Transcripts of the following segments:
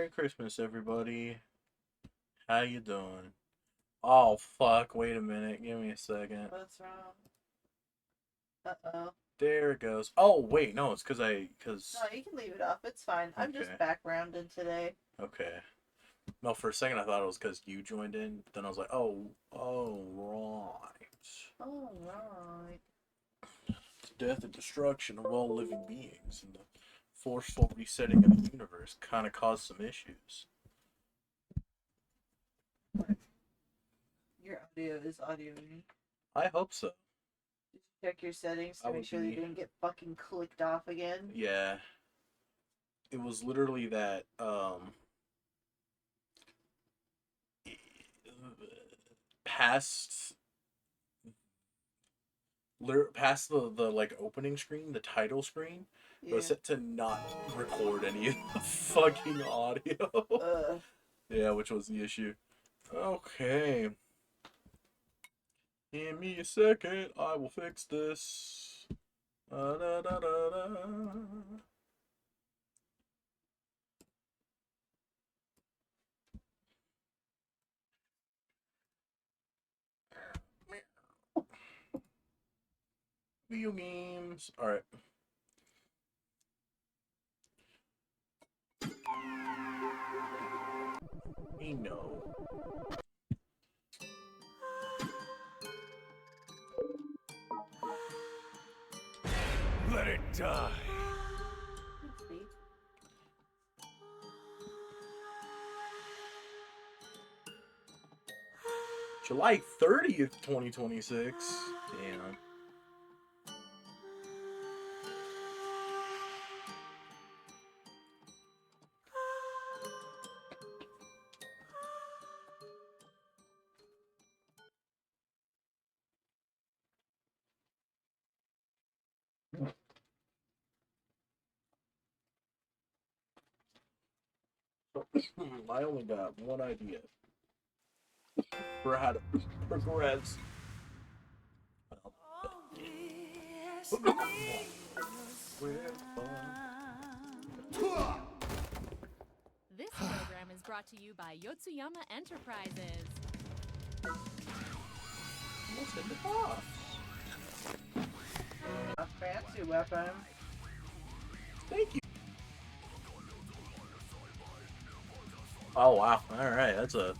Merry Christmas, everybody. How you doing? Oh, fuck. Wait a minute. Give me a second. What's wrong? Uh-oh. There it goes. Oh, wait. No, it's because. No, you can leave it off. It's fine. I'm just Okay. backgrounding today. Okay. No, for a second I thought it was because you joined in. But then I was like, oh, right. Alright. The death and destruction of all living beings and the forceful resetting of the universe kind of caused some issues. Your audio is audioing. I hope so. Did you check your settings to I make would sure they be- didn't get fucking clicked off again? Yeah. It was literally that, past past the like opening screen, the title screen, it was Yeah. set to not record any of the fucking audio. Yeah, which was the issue. Okay. Give me a second, I will fix this. Da, da, da, da. Video games. Alright. We know. Let it die. Oopsie. July 30th, 2026. Damn. I only got one idea for how to progress. This program is brought to you by Yotsuyama Enterprises. Almost hit the boss. A fancy weapon. Thank you. Oh wow! All right, that's a.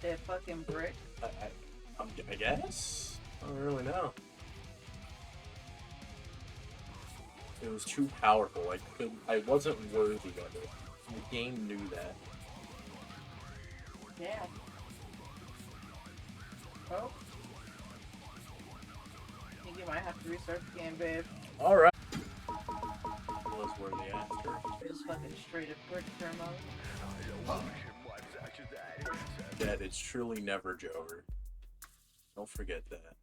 That fucking brick. I guess. I don't really know. It was too powerful. I wasn't worthy of it. The game knew that. Yeah. Oh. I think you might have to restart the game, babe. All right. Was worthy after. Just fucking straight up brick thermo. That it's truly never Jover. Don't forget that.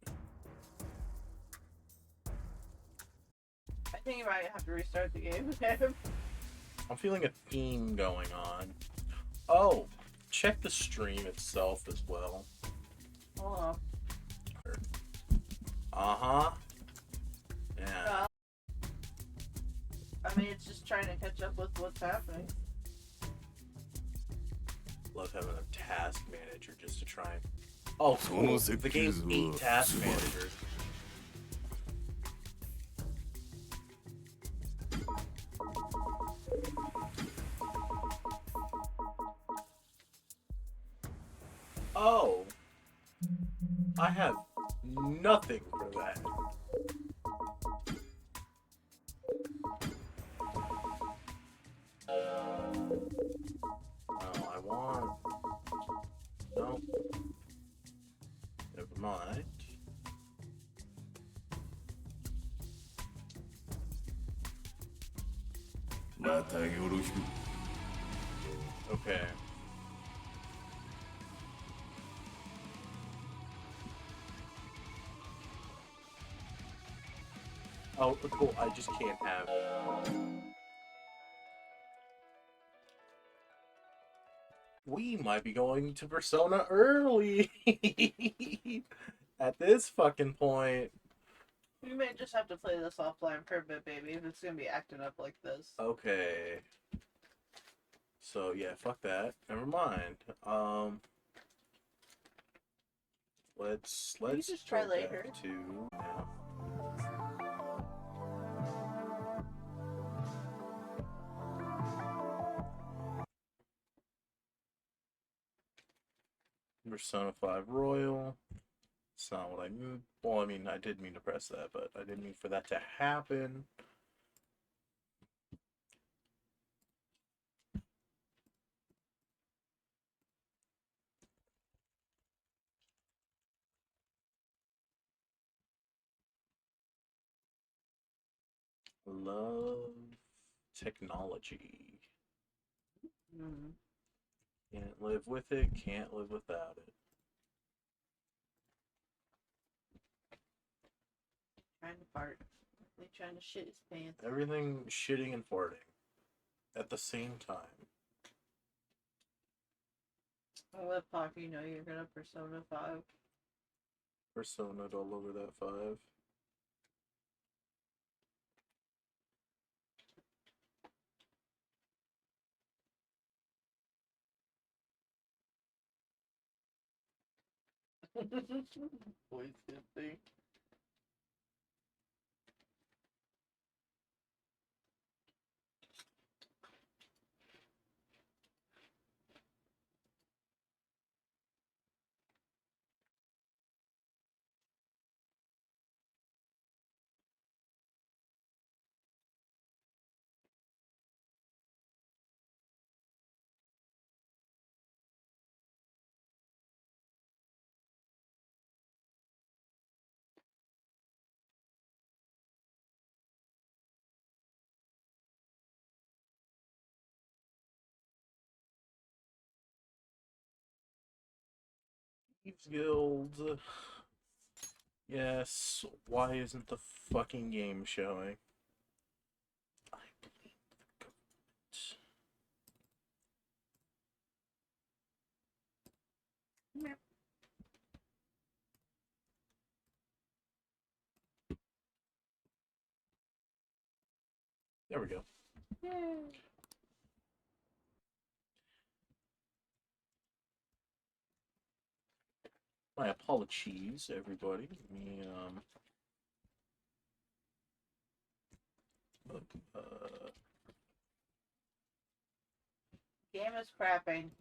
I think you might have to restart the game, babe. I'm feeling a theme going on. Oh, check the stream itself as well. Hold on. Uh-huh. Yeah. I mean, it's just trying to catch up with what's happening. Love having a task manager just to try and... Oh, cool. The game's 8 task managers. Oh. I have nothing for that. Oh, I want... No. Never mind. Okay. Oh, cool. I just can't have... We might be going to Persona early. At this fucking point. We may just have to play this offline for a bit, baby, if it's gonna be acting up like this. Okay. So yeah, fuck that. Never mind. Let's just try go later. back to now. Persona 5 Royal. It's not what I mean. Well, I mean, I did mean to press that, but I didn't mean for that to happen. Love technology. Mm. Can't live with it, can't live without it. Trying to fart. Really trying to shit his pants. Everything shitting and farting at the same time. I'll let Poppy know you're gonna Persona 5. Persona'd all over that 5. Always good thing. Thieves Guild. Yes, why isn't the fucking game showing? I blame the government. There we go. Yay. My apologies, everybody. Let me, look, Game is crapping.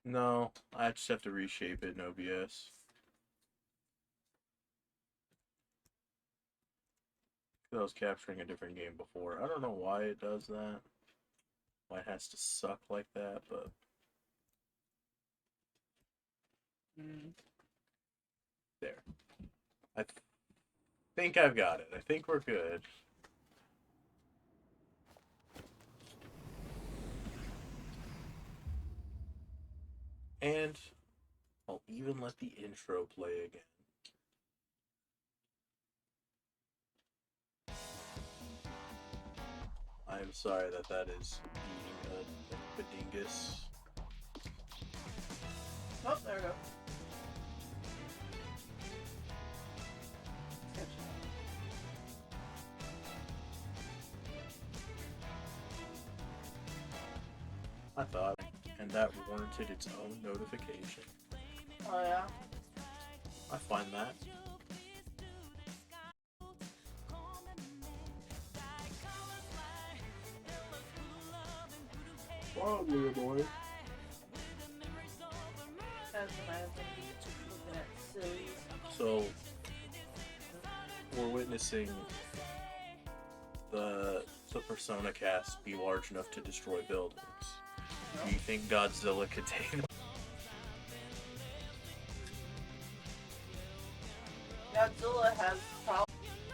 no, I just have to reshape it in OBS. I was capturing a different game before. I don't know why it does that. Why it has to suck like that, but Mm. there. I think I've got it. I think we're good. And I'll even let the intro play again. I'm sorry that is being a bedingus. Oh, there we go. I thought, and that warranted its own notification. Oh, yeah. I find that. Oh, little boy. That's when I was looking at sillies. So, we're witnessing the Persona cast be large enough to destroy buildings. Do you think Godzilla could take them? Godzilla has problems.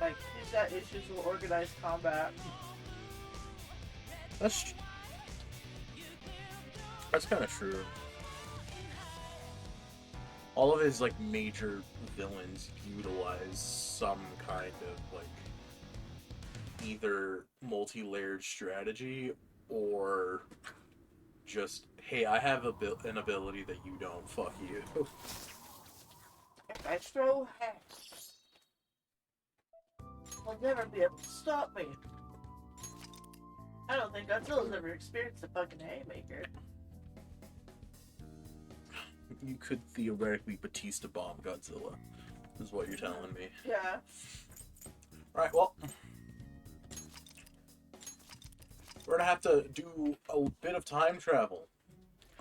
Like, he's got issues with organized combat. That's kind of true. All of his like major villains utilize some kind of like either multi-layered strategy or just, hey, I have an ability that you don't. Fuck you. Maestro Hex. will never be able to stop me. I don't think Godzilla's ever experienced a fucking haymaker. You could theoretically Batista bomb Godzilla, is what you're telling me. Yeah. Alright, well. We're gonna have to do a bit of time travel,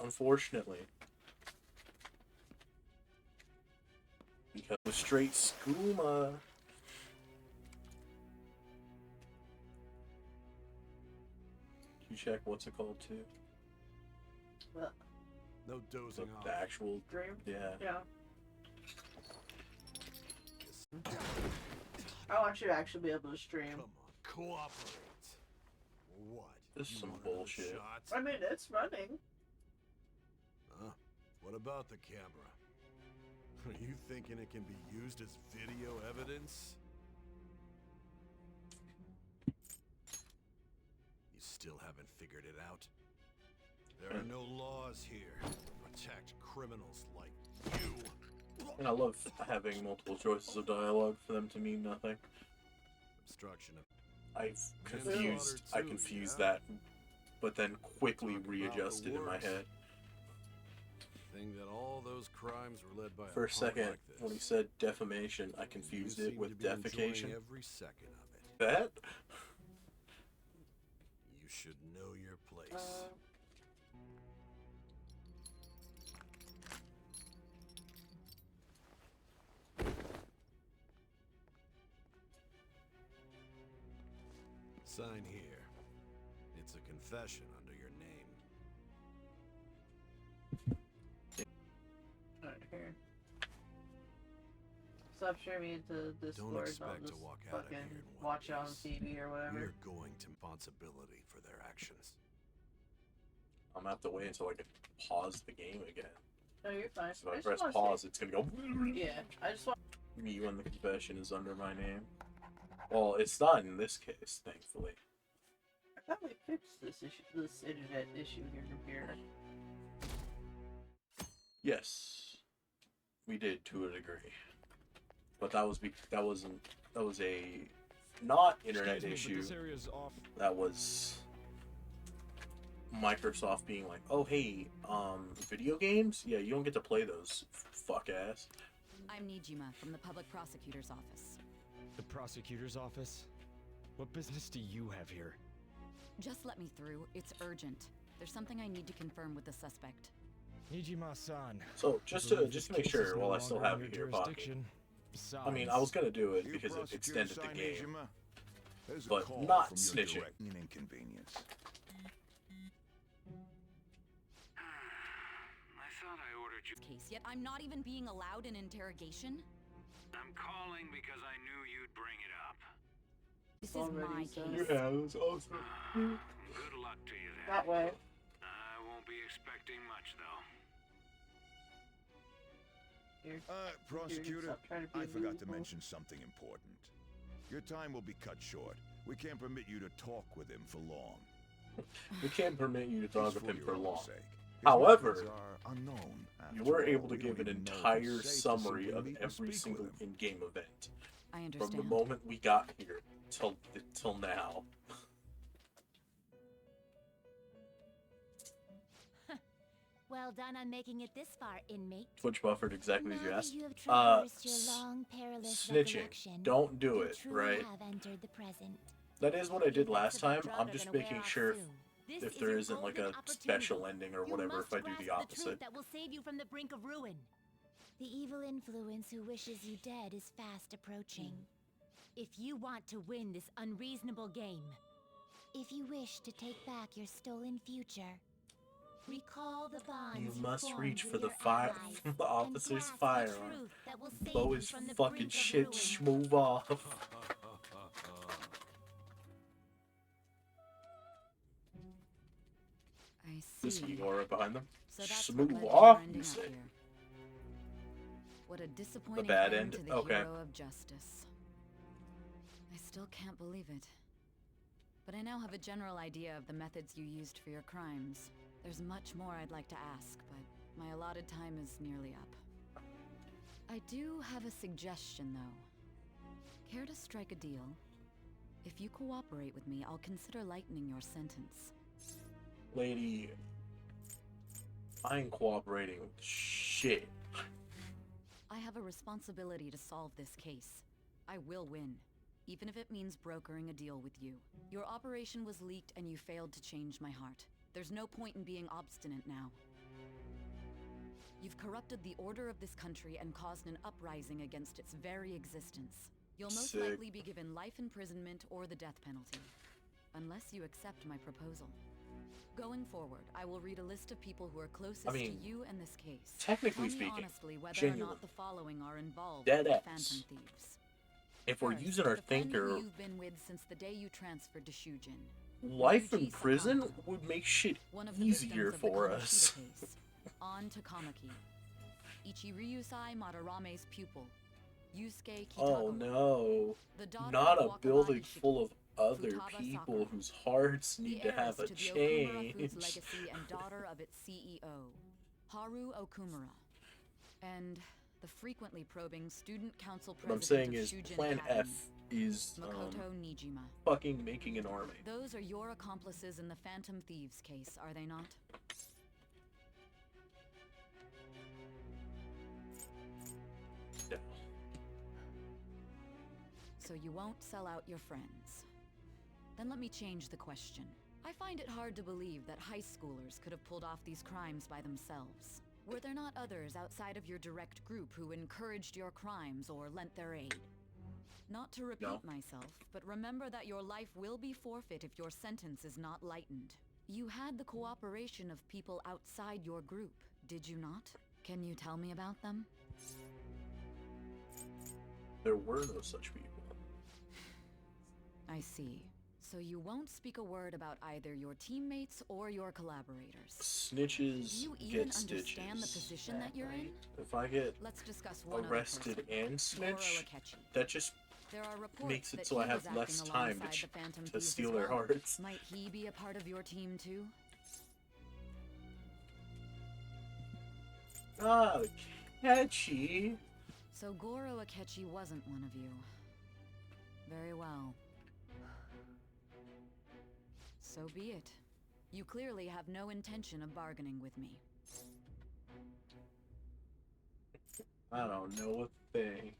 unfortunately. Because of straight skooma. You check what's it called too? But, No The, dozing off. the actual, dream? yeah. Yeah. I want you to actually be able to stream. Come on, cooperate. What? This is You some want another bullshit. shot? I mean, it's running. Huh? What about the camera? Are you thinking it can be used as video evidence? You still haven't figured it out? There are no laws here to protect criminals like you. And I love having multiple choices of dialogue for them to mean nothing. Obstruction of I confused that, but then quickly Talk about readjusted the in my worst. head. thing that all those crimes were led by For a punk second, like this. when he said defamation, I confused You it seem with to be enjoying defecation. every second of it. That? You should know your place. Sign here. It's a confession under your name. Alright, here. Stop streaming into Discord. I'll expect to just walk out of fucking here in one watch it on piece. TV or whatever. We're going to responsibility for their actions. I'm gonna have to wait until I can pause the game again. No, you're fine. So if I just press wanna pause, it's gonna go. See. Yeah, I just want. Me when the confession is under my name. Well, it's not in this case, thankfully. I thought we fixed this issue, this internet issue in your computer. Yes, we did to a degree, but that was a not internet issue. That was Microsoft being like, "Oh hey, video games? Yeah, you don't get to play those, fuck ass." I'm Nijima from the Public Prosecutor's Office. The prosecutor's office? What business do you have here? Just let me through. It's urgent. There's something I need to confirm with the suspect. Nijima-san. So just to make sure, while I still have you here, Baki. I mean, I was gonna do it because it extended the game, but not snitching. An inconvenience. I thought I ordered you. Case yet I'm not even being allowed an interrogation. I'm calling because I knew you'd bring it up. This is Already my done. case. Yeah, it was awesome. Good luck to you then. That way. I won't be expecting much though. Here. Prosecutor, Stop trying to be I forgot to meaningful. mention something important. Your time will be cut short. We can't permit you to talk with him for long. We can't permit you to talk with him your for own long. sake. His However, methods are unknown, You after were all. able to We don't give an even know if entire it's safe to summary simply of meet and every speak single with him. in-game event I from understand. the moment we got here till now. Well done on making it this far, inmate. Twitch buffered exactly as you Now that asked. you have traversed your s- long, perilous snitching. recollection, Don't do you it, truly right? have entered the present. That is what I did The last effects of time. the I'm drug are just gonna wear making off sure soon. This if is there your isn't like a golden special opportunity. ending or You whatever must if I do grasp the truth opposite. that will save you from the brink of ruin. The evil influence who wishes you dead is fast approaching. If you want to win this unreasonable game, if you wish to take back your stolen future, recall the bonds You must formed reach with for the your fire allies from the and officer's grasp the firearm. truth that will save Bow you is from the fucking brink of shit. ruin. Schmove off. I This see. Igor behind them. So that's Smooth what led off, to your you ending up say. here. What a disappointing bad end end? to the Okay. hero of justice. I still can't believe it. But I now have a general idea of the methods you used for your crimes. There's much more I'd like to ask, but my allotted time is nearly up. I do have a suggestion, though. Care to strike a deal? If you cooperate with me, I'll consider lightening your sentence. Lady, I ain't cooperating with shit. I have a responsibility to solve this case. I will win, even if it means brokering a deal with you. Your operation was leaked and you failed to change my heart. There's no point in being obstinate now. You've corrupted the order of this country and caused an uprising against its very existence. You'll most Sick. likely be given life imprisonment or the death penalty, unless you accept my proposal. Going forward, I will read a list of people who are closest to you in this case. Technically Tell me speaking, honestly whether genuine. or not the following are involved Dead with the ass. Phantom Thieves. If we're First, using our the friend who thinker, you've been with since the day you transferred to Shujin. life in Ryuji prison Sakamoto, would make shit one of the easier victims of the for Kamoshida us. case. On to Kamaki. Ichiryusai Madarama's pupil. Yusuke Kitagawa. Oh no. The daughter Not of a Wakabani building Shiki, full of other Futaba people Sakura, whose hearts the need to have a heiress to the Okumura Foods change. legacy and daughter of its CEO, Haru Okumura. And the frequently probing student council What I'm president saying of is Shujin Plan Academy, F is Makoto Nijima. fucking making an army. Those are your accomplices in the Phantom Thieves case, are they not? No. So you won't sell out your friends. Then let me change the question. I find it hard to believe that high schoolers could have pulled off these crimes by themselves. Were there not others outside of your direct group who encouraged your crimes or lent their aid? Not to repeat No. myself, but remember that your life will be forfeit if your sentence is not lightened. You had the cooperation of people outside your group, did you not? Can you tell me about them? There were no such people. I see. So you won't speak a word about either your teammates or your collaborators. Snitches Do you even get understand the stitches. position that you're in? If I get Let's discuss one arrested other person. and snitch, Goro Akechi. that just There are reports makes it that so I he have was less acting time alongside the Phantom to Thieves steal as their well. hearts. Might he be a part of your team too? Ah, catchy. So Goro Akechi wasn't one of you. Very well. So be it. You clearly have no intention of bargaining with me. I don't know a thing.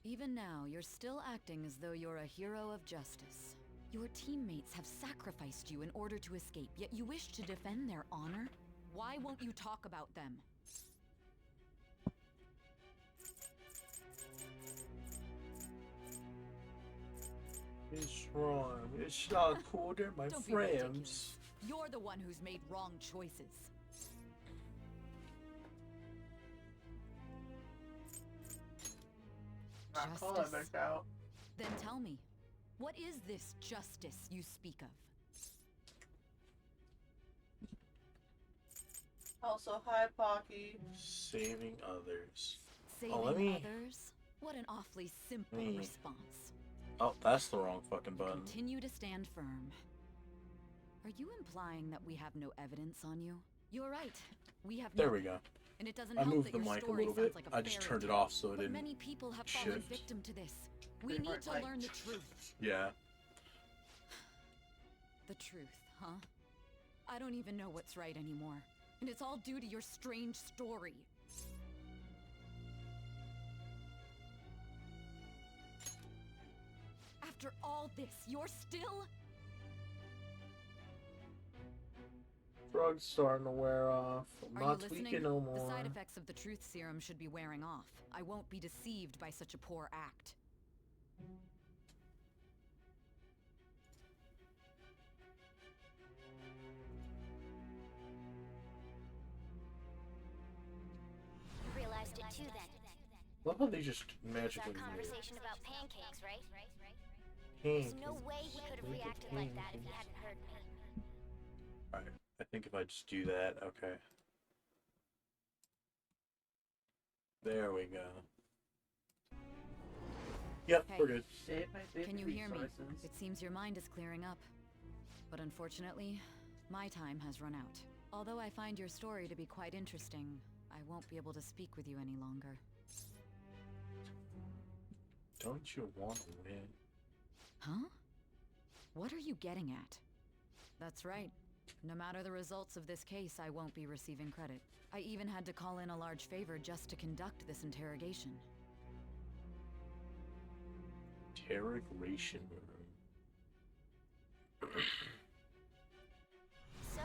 Even now, you're still acting as though you're a hero of justice. Your teammates have sacrificed you in order to escape, yet you wish to defend their honor? Why won't you talk about them? It's wrong. It's not cool. They're my Don't be friends. ridiculous. You're the one who's made wrong choices. Not calling Justice? it out. Then tell me, what is this justice you speak of? Also, hi, Pocky. Saving others. Saving let me- others? What an awfully simple me- response. Oh, that's the wrong fucking button. Continue to stand firm. Are you implying that we have no evidence on you? You're right. We have There none. we go. And it doesn't I help moved that the your mic a story little sounds bit. like a I just fairy turned it tale. off so it But didn't many people have fallen shift. victim to this. We Pretty need hard to light. learn the truth. Yeah. The truth, huh? I don't even know what's right anymore. And it's all due to your strange story. After all this, you're still... Drug's starting to wear off. I'm Are not you tweaking listening? no The more. side effects of the truth serum should be wearing off. I won't be deceived by such a poor act. Realized it too then. Love how they just That magically move. conversation about pancakes, right? Pancakes. There's no way he could have reacted like that if he hadn't heard me. Alright, I think if I just do that, okay. There we go. Yep, Hey. we're good. Save my baby Can you hear me? resources. It seems your mind is clearing up. But unfortunately, my time has run out. Although I find your story to be quite interesting, I won't be able to speak with you any longer. Don't you want to win? Huh? What are you getting at? That's right. No matter the results of this case, I won't be receiving credit. I even had to call in a large favor just to conduct this interrogation. Interrogation room. So,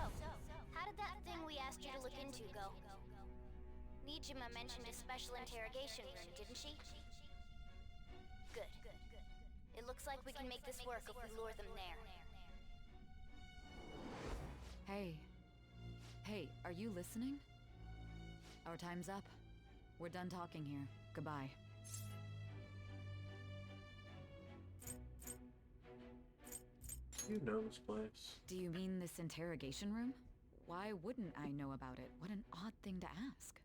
how did that thing we asked you to look into go? Nijima mentioned a special interrogation room, didn't she? Good. It looks like we can make this work if we lure them there. Hey. Hey, are you listening? Our time's up. We're done talking here. Goodbye. You know this place. Do you mean this interrogation room? Why wouldn't I know about it? What an odd thing to ask.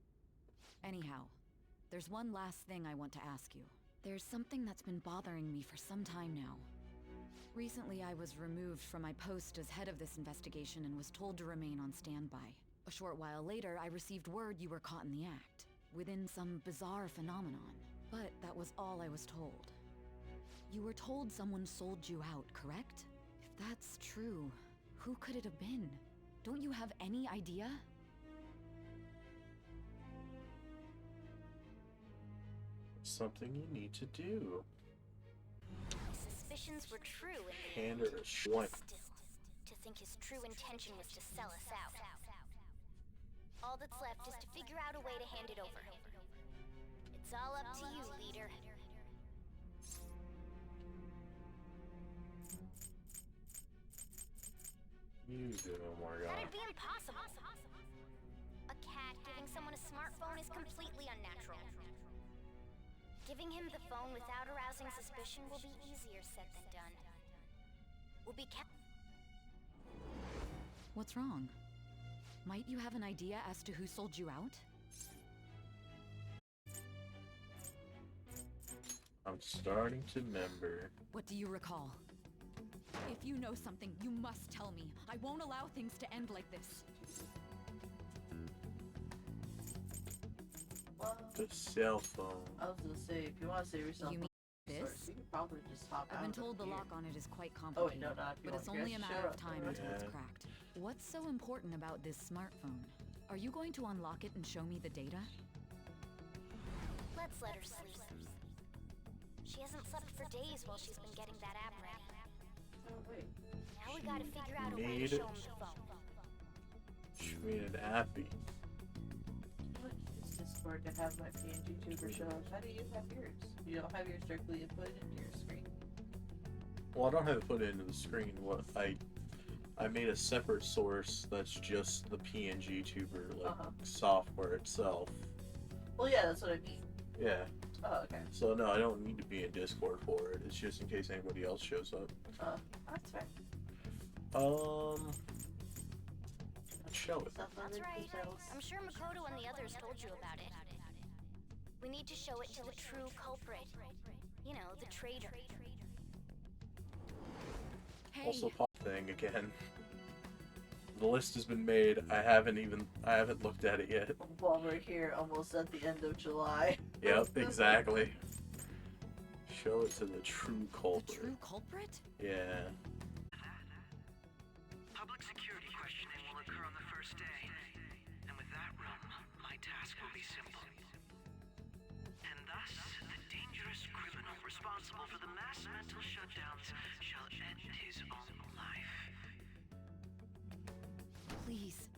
Anyhow, there's one last thing I want to ask you. There's something that's been bothering me for some time now. Recently, I was removed from my post as head of this investigation and was told to remain on standby. A short while later, I received word you were caught in the act, within some bizarre phenomenon. But that was all I was told. You were told someone sold you out, correct? If that's true, who could it have been? Don't you have any idea? Something you need to do. My suspicions were true and Hand her a joint. still, to think his true intention was to sell us out. All that's left is to figure out a way to hand it over. It's all up to you, leader. You do, Morgan. That'd be impossible. A cat giving someone a smartphone is completely unnatural. Giving him the phone without arousing suspicion will be easier said than done. We'll be kept. What's wrong? Might you have an idea as to who sold you out? I'm starting to remember. What do you recall? If you know something, you must tell me. I won't allow things to end like this. Well, The cell phone. I was gonna say, if you want to save yourself You mean a this? source, you could probably just hop out. I've been of told the here. lock on it is quite Oh, wait, complicated, no, not if you but it's want only a to matter of shut time up. until it's Yeah. cracked. What's so important about this smartphone? Are you going to unlock it and show me the data? Let's let her sleep. She hasn't slept for days while she's been getting that app ready. Oh, wait. Now we gotta figure out a way to made show it. him the phone. She made an appy. What is Discord to have my PNG tuber show? How do you have yours? You don't have yours directly input into your screen? Well, I don't have it put into the screen. What I made a separate source that's just the PNG tuber like software itself. Well, yeah, that's what I mean. Yeah. Oh, okay. So no, I don't need to be in Discord for it. It's just in case anybody else shows up. That's fair. Show it. That's right. I'm sure Makoto and the others told you about it. We need to show it to the true culprit. You know, the traitor. Hey, Also, pop thing again. The list has been made. I haven't looked at it yet. While we're here, almost at the end of July. Yep, exactly. Show it to the true the culprit. true culprit? Yeah. Public security questioning will occur on the first day. And with that room, my task will be simple. And thus, the dangerous criminal responsible for the mass mental shutdowns shall end his own life. Please.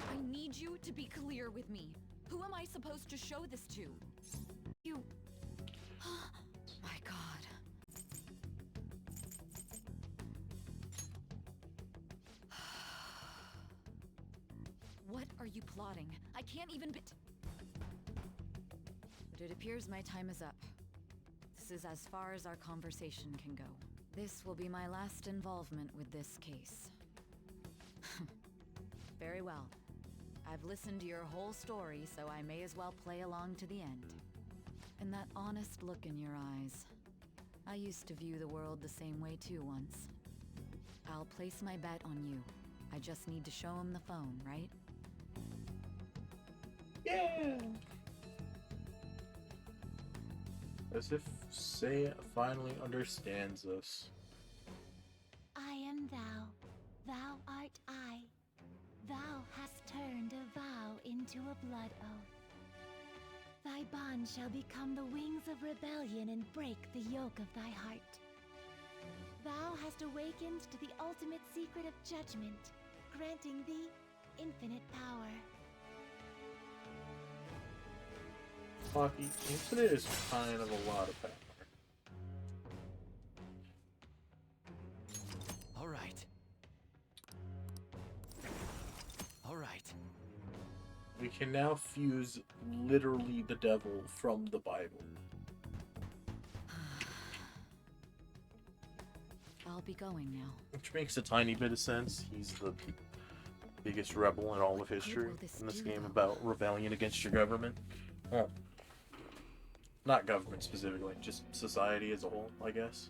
I need you to be clear with me. Who am I supposed to show this to? You... My God. What are you plotting? I can't even But it appears my time is up. This is as far as our conversation can go. This will be my last involvement with this case. Very well. I've listened to your whole story, so I may as well play along to the end. And that honest look in your eyes. I used to view the world the same way too once. I'll place my bet on you. I just need to show him the phone, right? Yeah. As if Seiya finally understands us. one shall become the wings of rebellion and break the yoke of thy heart. Thou hast awakened to the ultimate secret of judgment, granting thee infinite power. Hockey Infinite is kind of a lot of power. All right. All right. We can now fuse literally the devil from the Bible. I'll be going now. Which makes a tiny bit of sense. He's the biggest rebel in all of history in this game about rebellion against your government. Well, not government specifically, just society as a whole, I guess.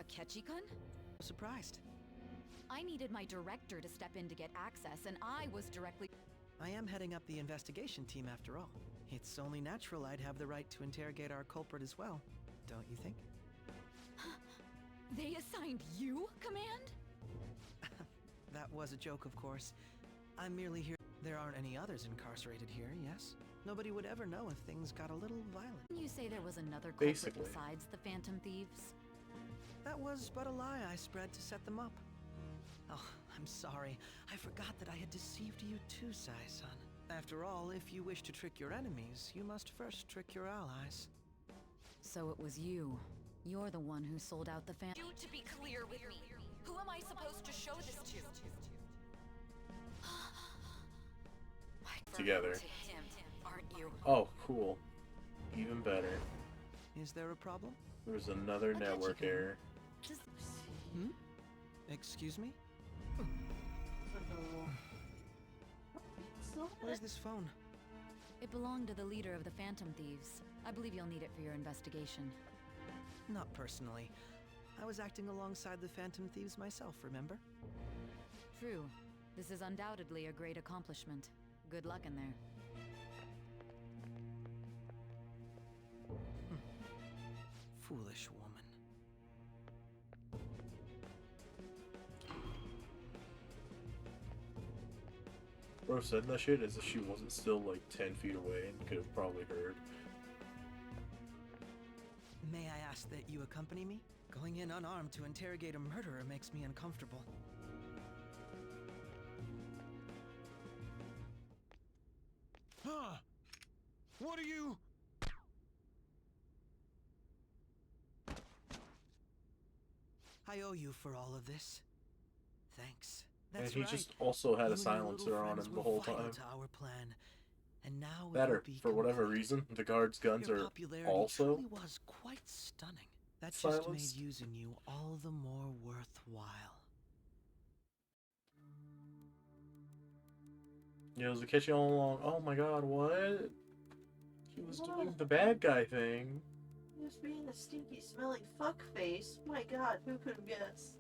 Akechi-kun? Surprised. I needed my director to step in to get access, and I was directly... I am heading up the investigation team after all. It's only natural I'd have the right to interrogate our culprit as well, don't you think? They assigned you command? That was a joke, of course. I'm merely here. There aren't any others incarcerated here, yes? Nobody would ever know if things got a little violent. You say there was another culprit Basically. besides the Phantom Thieves? That was but a lie I spread to set them up. Oh, I'm sorry. I forgot that I had deceived you too, Sai-san. After all, if you wish to trick your enemies, you must first trick your allies. So it was you. You're the one who sold out the Phantom... You to be clear with me. Who am I supposed to show this to? Together. To him, aren't you? Oh, cool. Even better. Is there a problem? There's another network error. Just... Hmm? Excuse me? Where's this phone? It belonged to the leader of the Phantom Thieves. I believe you'll need it for your investigation. Not personally. I was acting alongside the Phantom Thieves myself, remember? True. This is undoubtedly a great accomplishment. Good luck in there. Foolish woman. Bro said that shit as if she wasn't still like 10 feet away and could have probably heard. May I ask that you accompany me? Going in unarmed to interrogate a murderer makes me uncomfortable. Huh? What are you? I owe you for all of this. Thanks. And That's he right. just also had You a and your silencer little on friends him the were whole vital time. to our plan. And now it Better, will be for whatever complete. reason, the guard's guns Your are popularity also truly was quite stunning. That just made silenced. using you all the more worthwhile. Yeah, it was Akechi all along. Oh my god, what? He was doing the bad guy thing. He was being a stinky, smelly fuckface. My god, who could have guessed?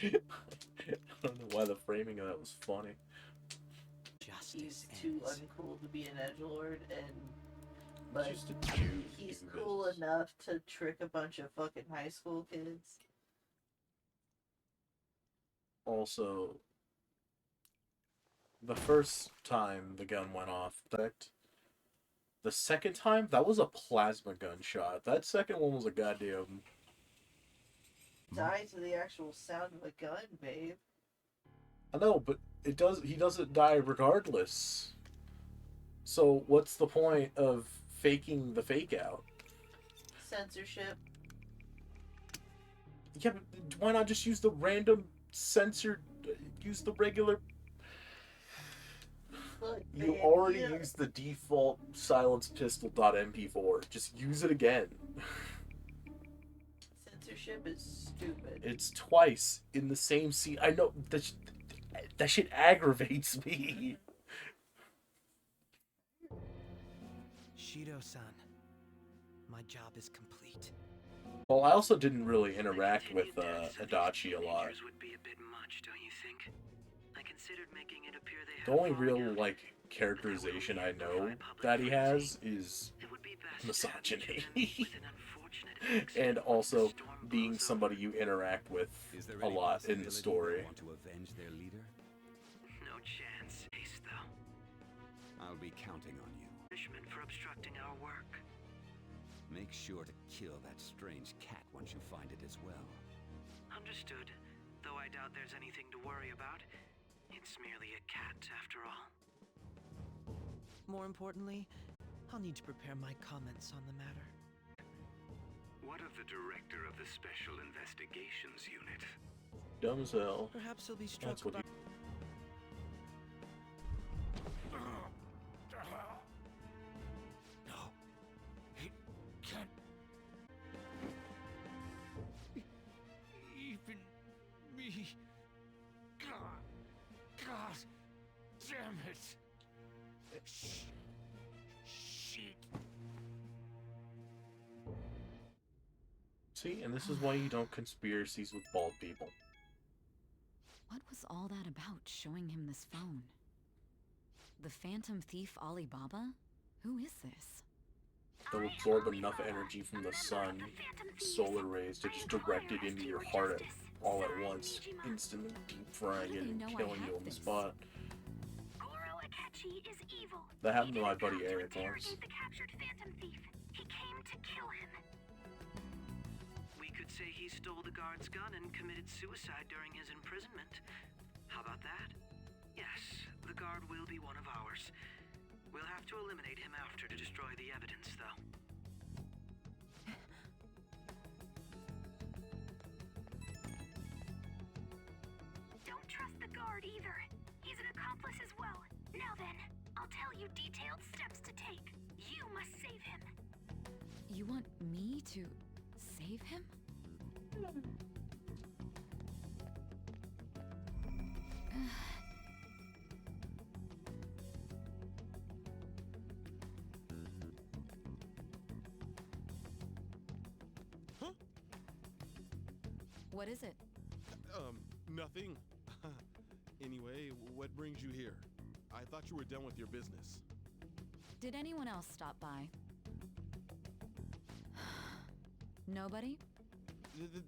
I don't know why the framing of that was funny. Justice He's too ends. uncool to be an edgelord, and He's but just a dude. he's doing cool business. enough to trick a bunch of fucking high school kids. Also, the first time the gun went off, the second time, that was a plasma gunshot. That second one was a goddamn... Die to the actual sound of a gun, babe. I know, but he doesn't die regardless. So what's the point of faking the fake out? Censorship. Yeah, but why not just use the random censored, use the regular... Look, You man, already yeah. used the default silence pistol.mp4. Just use it again. Censorship is stupid. It's twice in the same scene. I know, that shit aggravates me. Shido-san, my job is complete. Well, I also didn't really interact with Adachi a lot. Would be a bit much, don't you think? I considered making it appear they The have only fallen real, out. like, characterization I know that he has is misogyny. And also being somebody you interact with a lot in the story. Want to avenge their leader? No chance. Ace, though. I'll be counting on you. Punishment for obstructing our work. Make sure to kill that strange cat once you find it as well. Understood. Though I doubt there's anything to worry about. It's merely a cat, after all. More importantly, I'll need to prepare my comments on the matter. What of the director of the Special Investigations Unit? Dumb as hell. Perhaps he'll be struck That's what by... No. It can't... Even me... God damn it! Shit. See, and this is why you don't conspiracies with bald people. What was all that about, showing him this phone? The Phantom Thief Alibaba? Who is this? They'll absorb enough energy from the sun, solar rays, to just direct it into your heart all at once, instantly deep frying it and killing you on the spot. Goro Akechi is evil. That happened to my buddy Eric once. The captured Phantom Thief. He came to kill him. We could say he stole the guard's gun and committed suicide during his imprisonment. How about that? Yes, the guard will be one of ours. We'll have to eliminate him after to destroy the evidence, though. Don't trust the guard either. He's an accomplice as well. Now then, I'll tell you detailed steps to take. You must save him. You want me to save him? Huh? What is it? Nothing. Anyway, what brings you here? I thought you were done with your business. Did anyone else stop by? Nobody?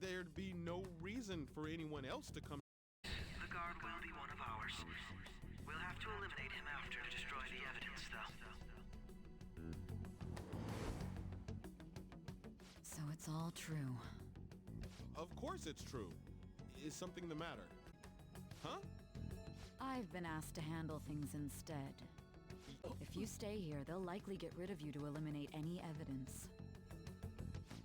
There'd be no reason for anyone else to come. The guard will be one of ours. We'll have to eliminate him after to destroy the evidence, though. So it's all true. Of course it's true. Is something the matter? Huh? I've been asked to handle things instead. If you stay here, they'll likely get rid of you to eliminate any evidence.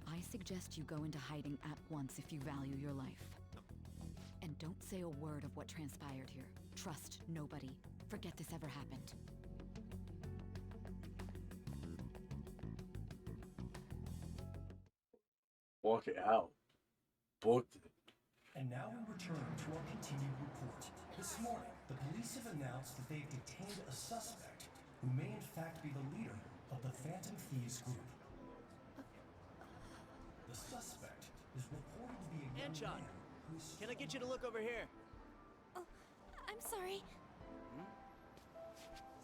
I suggest you go into hiding at once if you value your life. And don't say a word of what transpired here. Trust nobody. Forget this ever happened. Walk it out. Booked it. And now we return to our continued report. This morning, the police have announced that they've detained a suspect who may in fact be the leader of the Phantom Thieves group. The suspect is reported to be a young Anchon, man who is... can I get you to look over here? Oh, I'm sorry.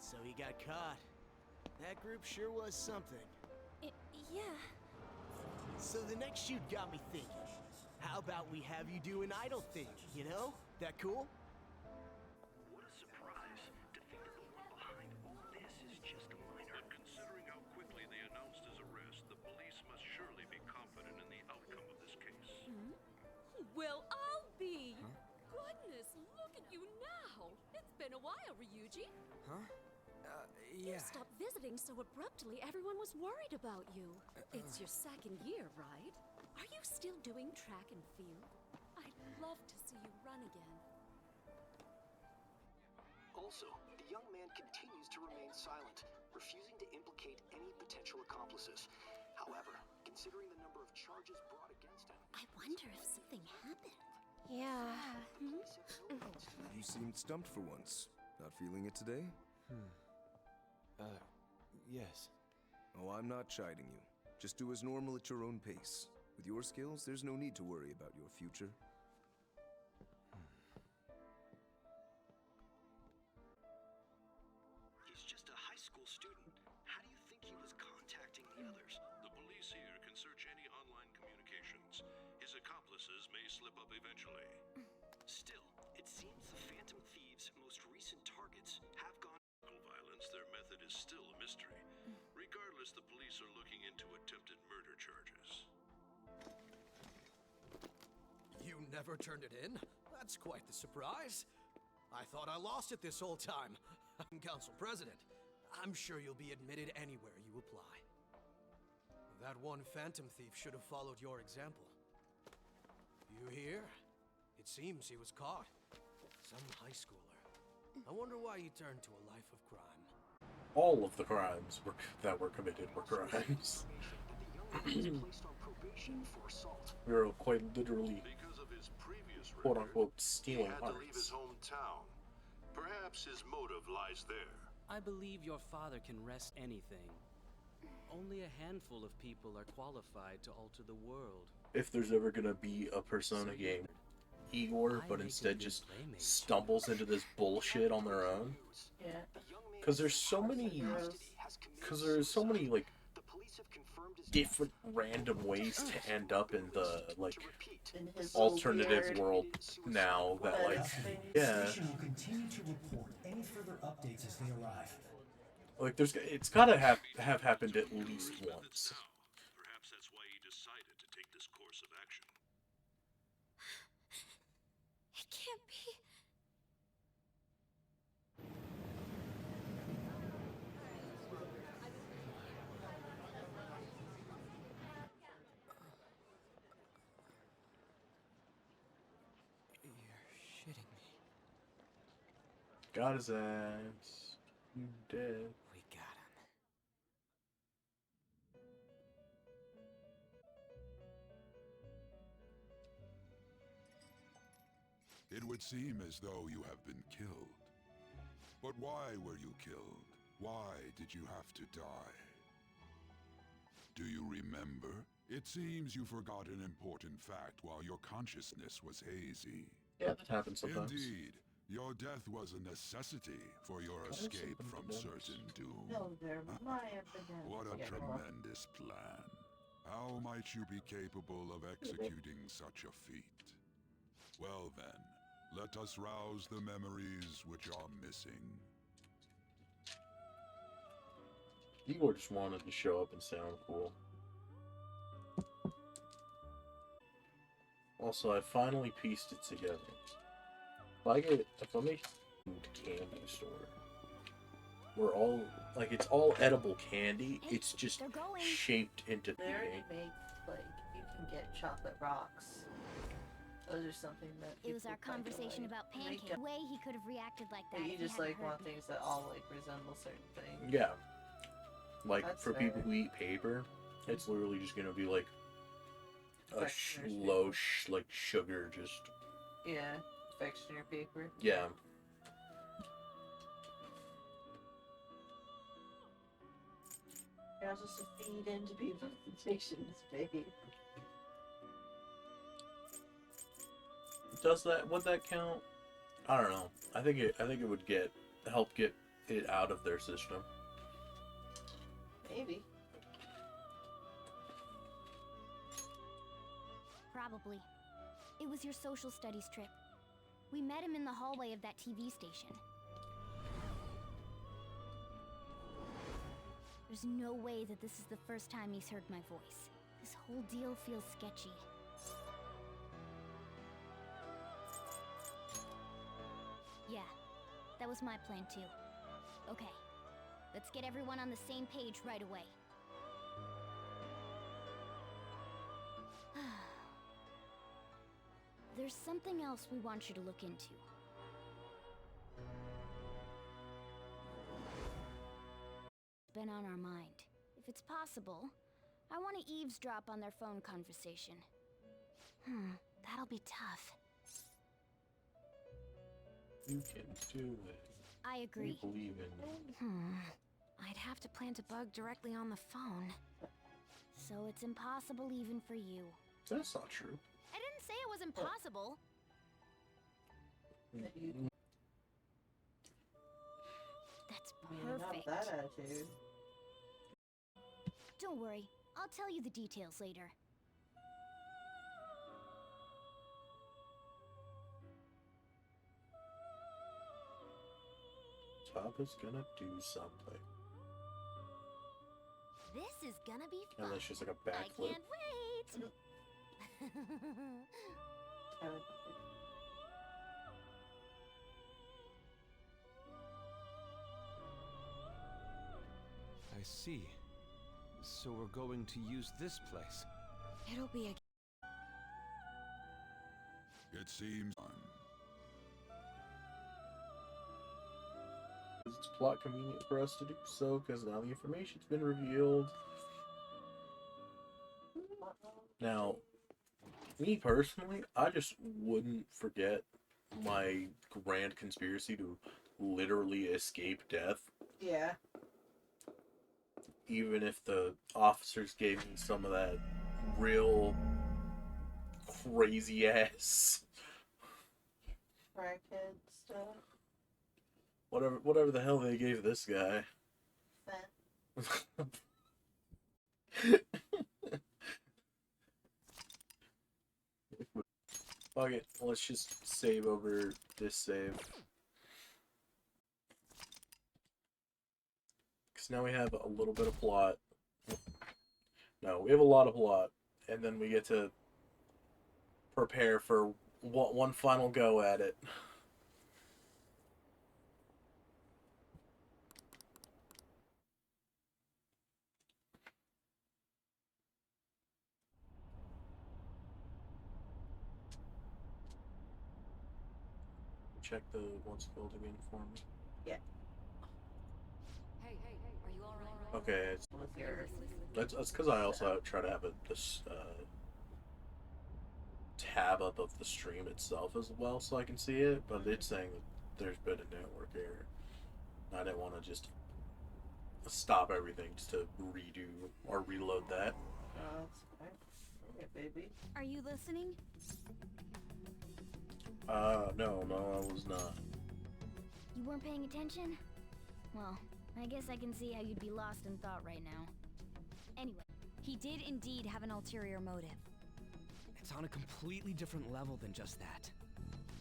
So he got caught. That group sure was something. Yeah. So the next shoot got me thinking. How about we have you do an idle thing, you know? That cool? What a surprise. To think that the one behind all this is just a minor. But considering how quickly they announced his arrest, the police must surely be confident in the outcome of this case. Well, I'll be. Goodness, look at you now. It's been a while, Ryuji. Huh? You Yeah. stopped visiting so abruptly, everyone was worried about you. It's your second year, right? Are you still doing track and field? I'd love to see you run again. Also, the young man continues to remain silent, refusing to implicate any potential accomplices. However, considering the number of charges brought against him... I wonder if something happened. Yeah. You seemed stumped for once. Not feeling it today? Yes. Oh, I'm not chiding you. Just do as normal at your own pace. With your skills, there's no need to worry about your future. He's just a high school student. How do you think he was contacting the others? The police here can search any online communications. His accomplices may slip up eventually. Still, it seems the Phantom Thieves' most recent targets have gone... Violence, their method is still a mystery. Regardless, the police are looking into attempted murder charges. You never turned it in? That's quite the surprise. I thought I lost it this whole time. I'm Council President. I'm sure you'll be admitted anywhere you apply. That one Phantom Thief should have followed your example. You hear? It seems he was caught. Some high schooler. I wonder why he turned to a life of crime. All of the crimes that were committed were crimes. We were quite literally, Because of his previous quote record, unquote, he stealing had to leave his hearts. hometown. Perhaps his motive lies there. I believe your father can wrest anything. Only a handful of people are qualified to alter the world. If there's ever gonna be a Persona game, Igor, but instead just stumbles into this bullshit on their own. Yeah. Because there's so many, like different random ways to end up in the like alternative world now that like yeah. The station will continue to report any further updates as they arrive. Like it's gotta have happened at least once. Perhaps that's why he decided to take this course of action. It can't be. You're shitting me. Got his ass. You dead. We got him. It would seem as though you have been killed. But why were you killed? Why did you have to die? Do you remember? It seems you forgot an important fact while your consciousness was hazy. Yeah, that happens sometimes. Indeed. Your death was a necessity for your escape from certain doom. No, they're my evidence. What a Yeah. tremendous plan. How might you be capable of executing such a feat? Well then, let us rouse the memories which are missing. Igor just wanted to show up and sound cool. Also, I finally pieced it together. If I make a candy store, we're all like it's all edible candy. It's just shaped into They already eating. make, like, you can get chocolate rocks. Those are something that It was people our try to, conversation like, about make pancake. up. Way he could have reacted like that. But you if he just hadn't like heard want me. things that all like resemble certain things. Yeah, like That's for people fair. who eat paper, it's literally just gonna be like a Textures, low like sugar, just Yeah, texture paper. yeah. You're just to feed into people's addictions, baby. Does that? Would that count? I don't know. I think it would help get it out of their system. Maybe. Probably. It was your social studies trip. We met him in the hallway of that TV station. There's no way that this is the first time he's heard my voice. This whole deal feels sketchy. Yeah, that was my plan too. Okay, let's get everyone on the same page right away. There's something else we want you to look into. It's been on our mind. If it's possible, I want to eavesdrop on their phone conversation. That'll be tough. You can do it. I agree. We believe in you. I'd have to plant a bug directly on the phone. So it's impossible even for you. That's not true. I didn't say it was impossible. That's Not perfect. that attitude. Don't worry, I'll tell you the details later. Papa's gonna do something. This is gonna be fun. And then she's like a I backflip. can't wait. I see. So we're going to use this place. It'll be a... It seems It's plot convenient for us to do so, because now the information's been revealed. Now, me personally, I just wouldn't forget my grand conspiracy to literally escape death. Yeah. Even if the officers gave me some of that real crazy ass Crackhead stuff. whatever the hell they gave this guy. Fuck it, let's just save over this save. Because now we have a little bit of plot. No, we have a lot of plot. And then we get to prepare for one final go at it. Check the what's called again for me. Yeah. Hey, are you alright? Okay, that's because I also try to have this tab up of the stream itself as well, so I can see it. But it's saying that there's been a network error. I didn't want to just stop everything just to redo or reload that. Oh, that's fine. Okay, baby. Are you listening? No, I was not. You weren't paying attention? Well, I guess I can see how you'd be lost in thought right now. Anyway, he did indeed have an ulterior motive. It's on a completely different level than just that.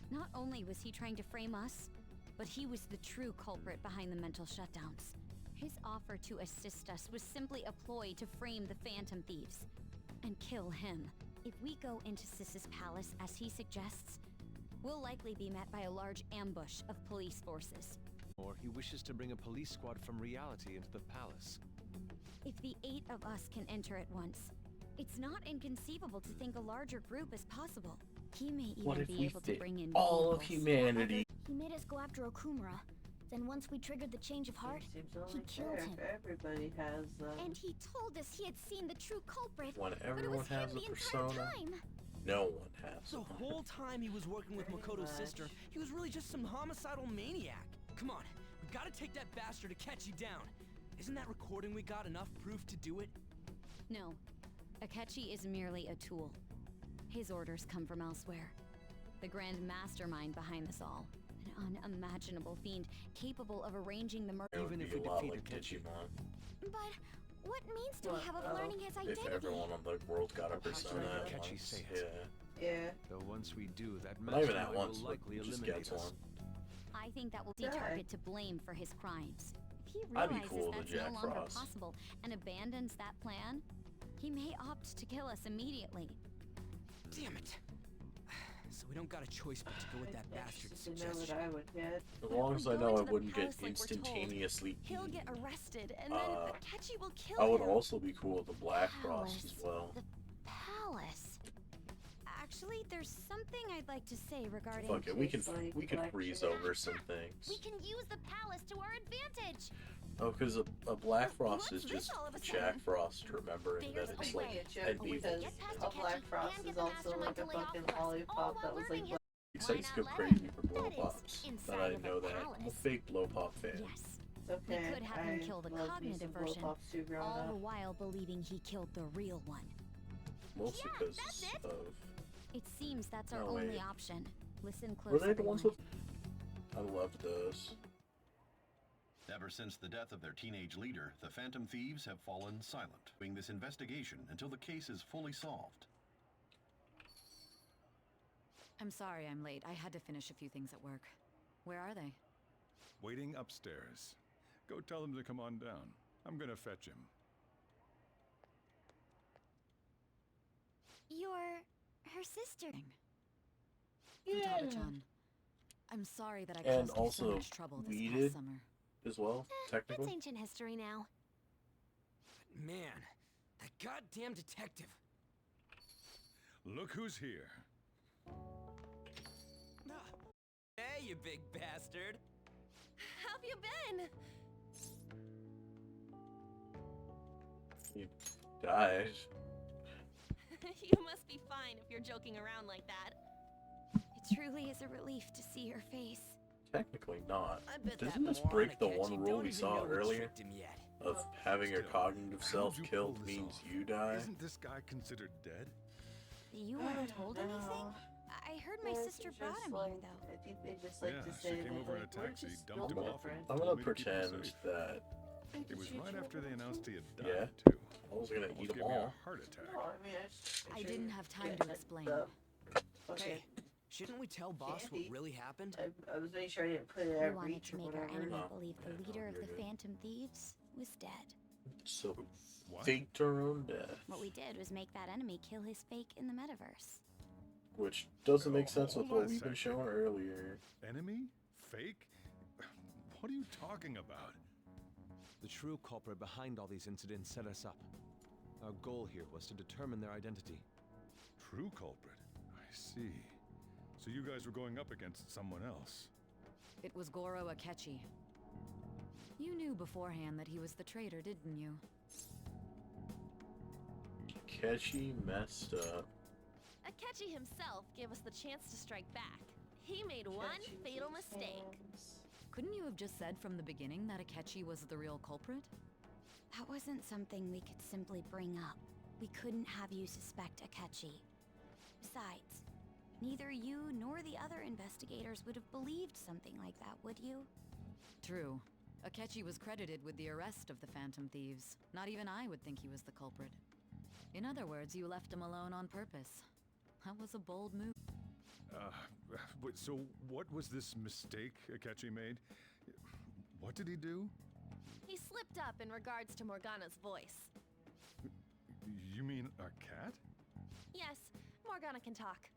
Not only was he trying to frame us, but he was the true culprit behind the mental shutdowns. His offer to assist us was simply a ploy to frame the Phantom Thieves and kill him. If we go into Sis's palace as he suggests, we'll likely be met by a large ambush of police forces. Or he wishes to bring a police squad from reality into the palace. If the 8 of us can enter at once, it's not inconceivable to think a larger group is possible. He may What even if be we able to fit bring in all of vehicles. humanity? He made us go after Okumura. Then once we triggered the change of heart, Seems he only killed fair him. if everybody has And he told us he had seen the true culprit. When but it everyone was has him a the entire persona, time. no one has. The whole time he was working with Makoto's sister, he was really just some homicidal maniac. Come on, we gotta take that bastard Akechi down. Isn't that recording we got enough proof to do it? No, Akechi is merely a tool. His orders come from elsewhere. The grand mastermind behind this all. An unimaginable fiend capable of arranging the murder. It would be a lot like Digimon. But what means do we have of learning his identity? If everyone on the world got a persona at Akechi once, say it. Yeah. Though once we do, that Not even at mastermind once, will but likely just eliminate gets us. one. I think that will Yeah. target to blame for his crimes. If he I'd be realizes cool with that's Jack no longer Frost. possible and abandons that plan, he may opt to kill us immediately. Damn it. So we don't got a choice but to go with that bastard's To know what suggestion. I would get. As long as I know I wouldn't get palace like we're told, instantaneously He'll eaten. get arrested, and then Akechi will kill I would him. also be cool with the Black Frost as well. Palace. Actually, there's something I'd like to say regarding. Fuck it, we can freeze over some things. We can use the palace to our advantage. Oh, because a Black Frost is What's just this all of a Jack sudden? Frost remembering that I it's can't like joke an because evil. a Black Frost is also like a fucking lollipop that was like. It's like go crazy for blow pops. But I know that. I'm a fake blow pop fan. Yes. It's We okay. could have him kill the loved me cognitive some version, blow-pops too growing all up. the while believing he killed the real one. Mostly because of. It seems that's our No, only wait. option. Listen close. Were they the ones everyone. with? I loved those. Ever since the death of their teenage leader, the Phantom Thieves have fallen silent, doing this investigation until the case is fully solved. I'm sorry I'm late. I had to finish a few things at work. Where are they? Waiting upstairs. Go tell them to come on down. I'm gonna fetch him. You're her sister. Futaba-chan, I'm sorry that I And caused you so also much trouble this we past did summer. as well, That's technically. ancient history now. Man, that goddamn detective. Look who's here. Hey, you big bastard. How've you been? You died. You must be fine if you're joking around like that. It truly is a relief to see your face. Technically not. I bet Doesn't that this break the Moana one Ketchy rule don't we even saw know we earlier? tricked him yet. Of having your cognitive self How'd you killed pull this means off? you die? Isn't this guy considered dead? You weren't told anything? I heard my sister brought him here, though. I think they just like Yeah, to she say came that, over in a like, we're taxi, just dumped him built off, and different. I'm told gonna me to keep him pretend safe. that It was right after they announced he had died, Yeah. too. I was gonna Almost eat them gave me a all. heart attack. No, I mean, I just I didn't have time yeah, to explain. Hey, shouldn't we tell boss what Candy. really happened? I was making sure I didn't put it We at wanted reach to or make our whatever. enemy No. believe the Yeah, no, leader of you're the good. Phantom Thieves was dead. So What? faked her own death. What we did was make that enemy kill his fake in the metaverse. Which doesn't make sense with Hold on what a we've been second. showing earlier. Enemy? Fake? What are you talking about? The true culprit behind all these incidents set us up. Our goal here was to determine their identity. True culprit? I see. So you guys were going up against someone else. It was Goro Akechi. You knew beforehand that he was the traitor, didn't you? Kechi messed up. Akechi himself gave us the chance to strike back. He made one fatal mistake. Couldn't you have just said from the beginning that Akechi was the real culprit? That wasn't something we could simply bring up. We couldn't have you suspect Akechi. Besides, neither you nor the other investigators would have believed something like that, would you? True. Akechi was credited with the arrest of the Phantom Thieves. Not even I would think he was the culprit. In other words, you left him alone on purpose. That was a bold move. So what was this mistake Akechi made? What did he do? He slipped up in regards to Morgana's voice. You mean a cat? Yes, Morgana can talk.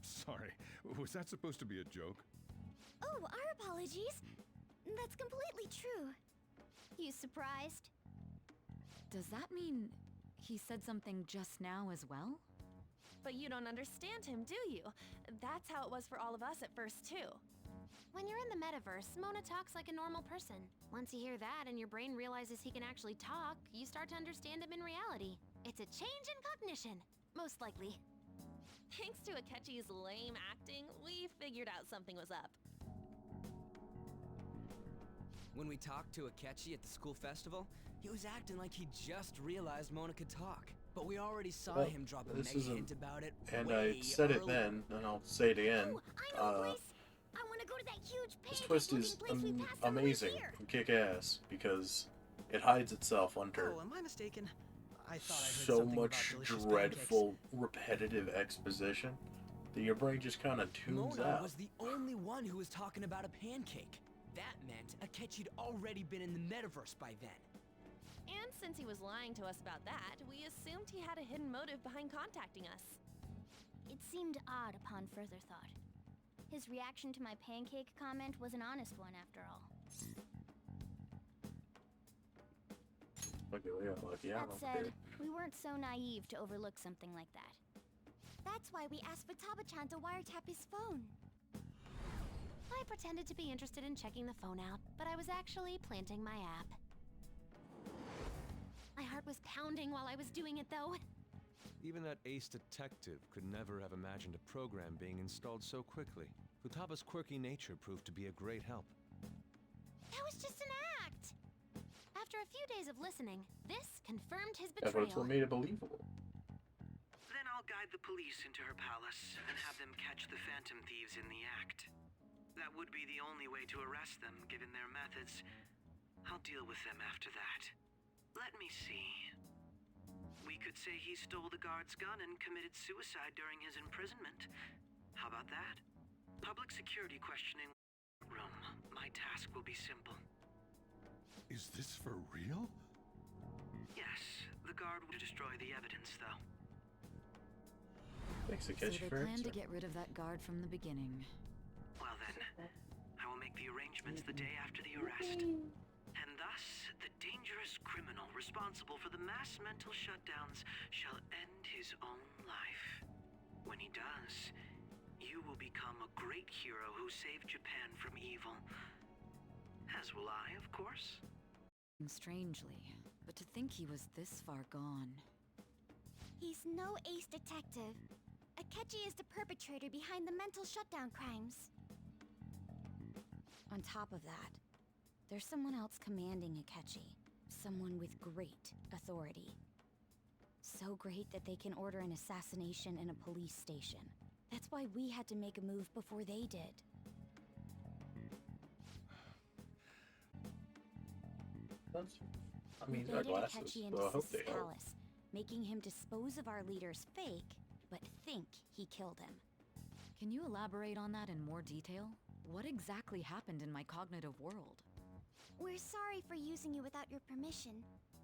Sorry. Was that supposed to be a joke? Oh, our apologies. That's completely true. You surprised? Does that mean he said something just now as well? But you don't understand him, do you? That's how it was for all of us at first, too. When you're in the metaverse, Mona talks like a normal person. Once you hear that and your brain realizes he can actually talk, you start to understand him in reality. It's a change in cognition, most likely. Thanks to Akechi's lame acting, we figured out something was up. When we talked to Akechi at the school festival, he was acting like he just realized Mona could talk. But we already saw Well, him drop a this mega is a- hint about it. And way I said it early. then, and I'll say it again. I know a place. I want to go to that huge This pancake twist is place we passed on the way amazing here. and kick-ass because it hides itself under Oh, am I mistaken? I thought I heard so something much about delicious dreadful, repetitive exposition that your brain just kind of tunes Mona out. was the only one who was talking about a pancake. That meant Akechi'd already been in the metaverse by then. And since he was lying to us about that, we assumed he had a hidden motive behind contacting us. It seemed odd upon further thought. His reaction to my pancake comment was an honest one, after all. Okay, yeah, lucky I'm That up said, there. we weren't so naive to overlook something like that. That's why we asked Futaba-chan to wiretap his phone. I pretended to be interested in checking the phone out, but I was actually planting my app. My heart was pounding while I was doing it, though. Even that ace detective could never have imagined a program being installed so quickly. Futaba's quirky nature proved to be a great help. That was just an act! After a few days of listening, this confirmed his That's betrayal. what made it believable. Then I'll guide the police into her palace and have them catch the Phantom Thieves in the act. That would be the only way to arrest them, given their methods. I'll deal with them after that. Let me see. We could say he stole the guard's gun and committed suicide during his imprisonment. How about that? Public security questioning room. My task will be simple. Is this for real? Yes, the guard will destroy the evidence, though. Thanks, So Akechi, they for planned to answering. get rid of that guard from the beginning. Well then, I will make the arrangements the day after the arrest. And thus, the dangerous criminal responsible for the mass mental shutdowns shall end his own life. When he does, you will become a great hero who saved Japan from evil. As will I, of course. Strangely, but to think he was this far gone. He's no ace detective. Akechi is the perpetrator behind the mental shutdown crimes. On top of that, there's someone else commanding Akechi. Someone with great authority. So great that they can order an assassination in a police station. That's why we had to make a move before they did. I mean, we our baited glasses, Akechi so into I hope Sis's they help. palace, making him dispose of our leaders fake, but think he killed him. Can you elaborate on that in more detail? What exactly happened in my cognitive world? We're sorry for using you without your permission.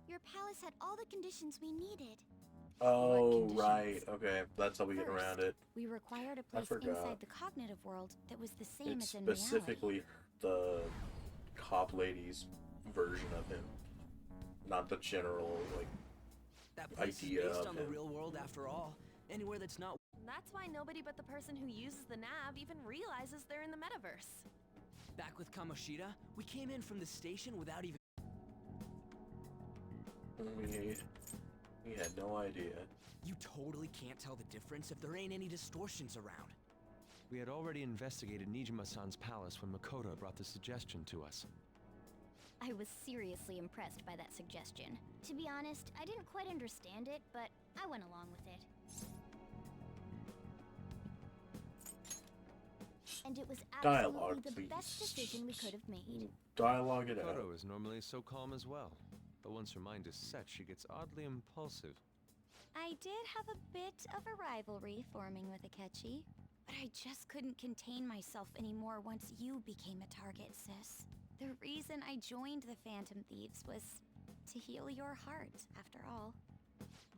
Your palace had all the conditions we needed. Oh, right. Okay, that's how we get around it. We required a I place forgot. inside the cognitive world that was the same It's as in reality. specifically the cop lady's version of him, not the general like That place idea is based of on the him. real world after all. Anywhere that's not. That's why nobody but the person who uses the nav even realizes they're in the metaverse. Back with Kamoshida, we came in from the station without even. We had no idea. You totally can't tell the difference if there ain't any distortions around. We had already investigated Nijima-san's palace when Makoto brought the suggestion to us. I was seriously impressed by that suggestion. To be honest, I didn't quite understand it, but I went along with it. And it was Dialogue, absolutely the best please. decision we could have made. Dialogue it out. Makoto is normally so calm as well, but once her mind is set, she gets oddly impulsive. I did have a bit of a rivalry forming with Akechi, but I just couldn't contain myself anymore once you became a target, sis. The reason I joined the Phantom Thieves was to heal your heart, after all.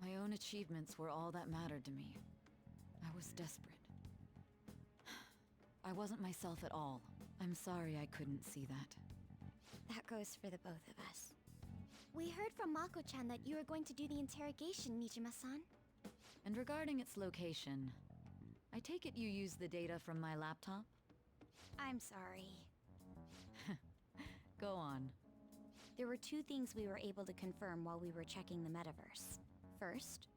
My own achievements were all that mattered to me. I was desperate. I wasn't myself at all. I'm sorry I couldn't see that. That goes for the both of us. We heard from Mako-chan that you were going to do the interrogation, Nijima-san. And regarding its location, I take it you used the data from my laptop? I'm sorry. Go on. There were two things we were able to confirm while we were checking the metaverse. First,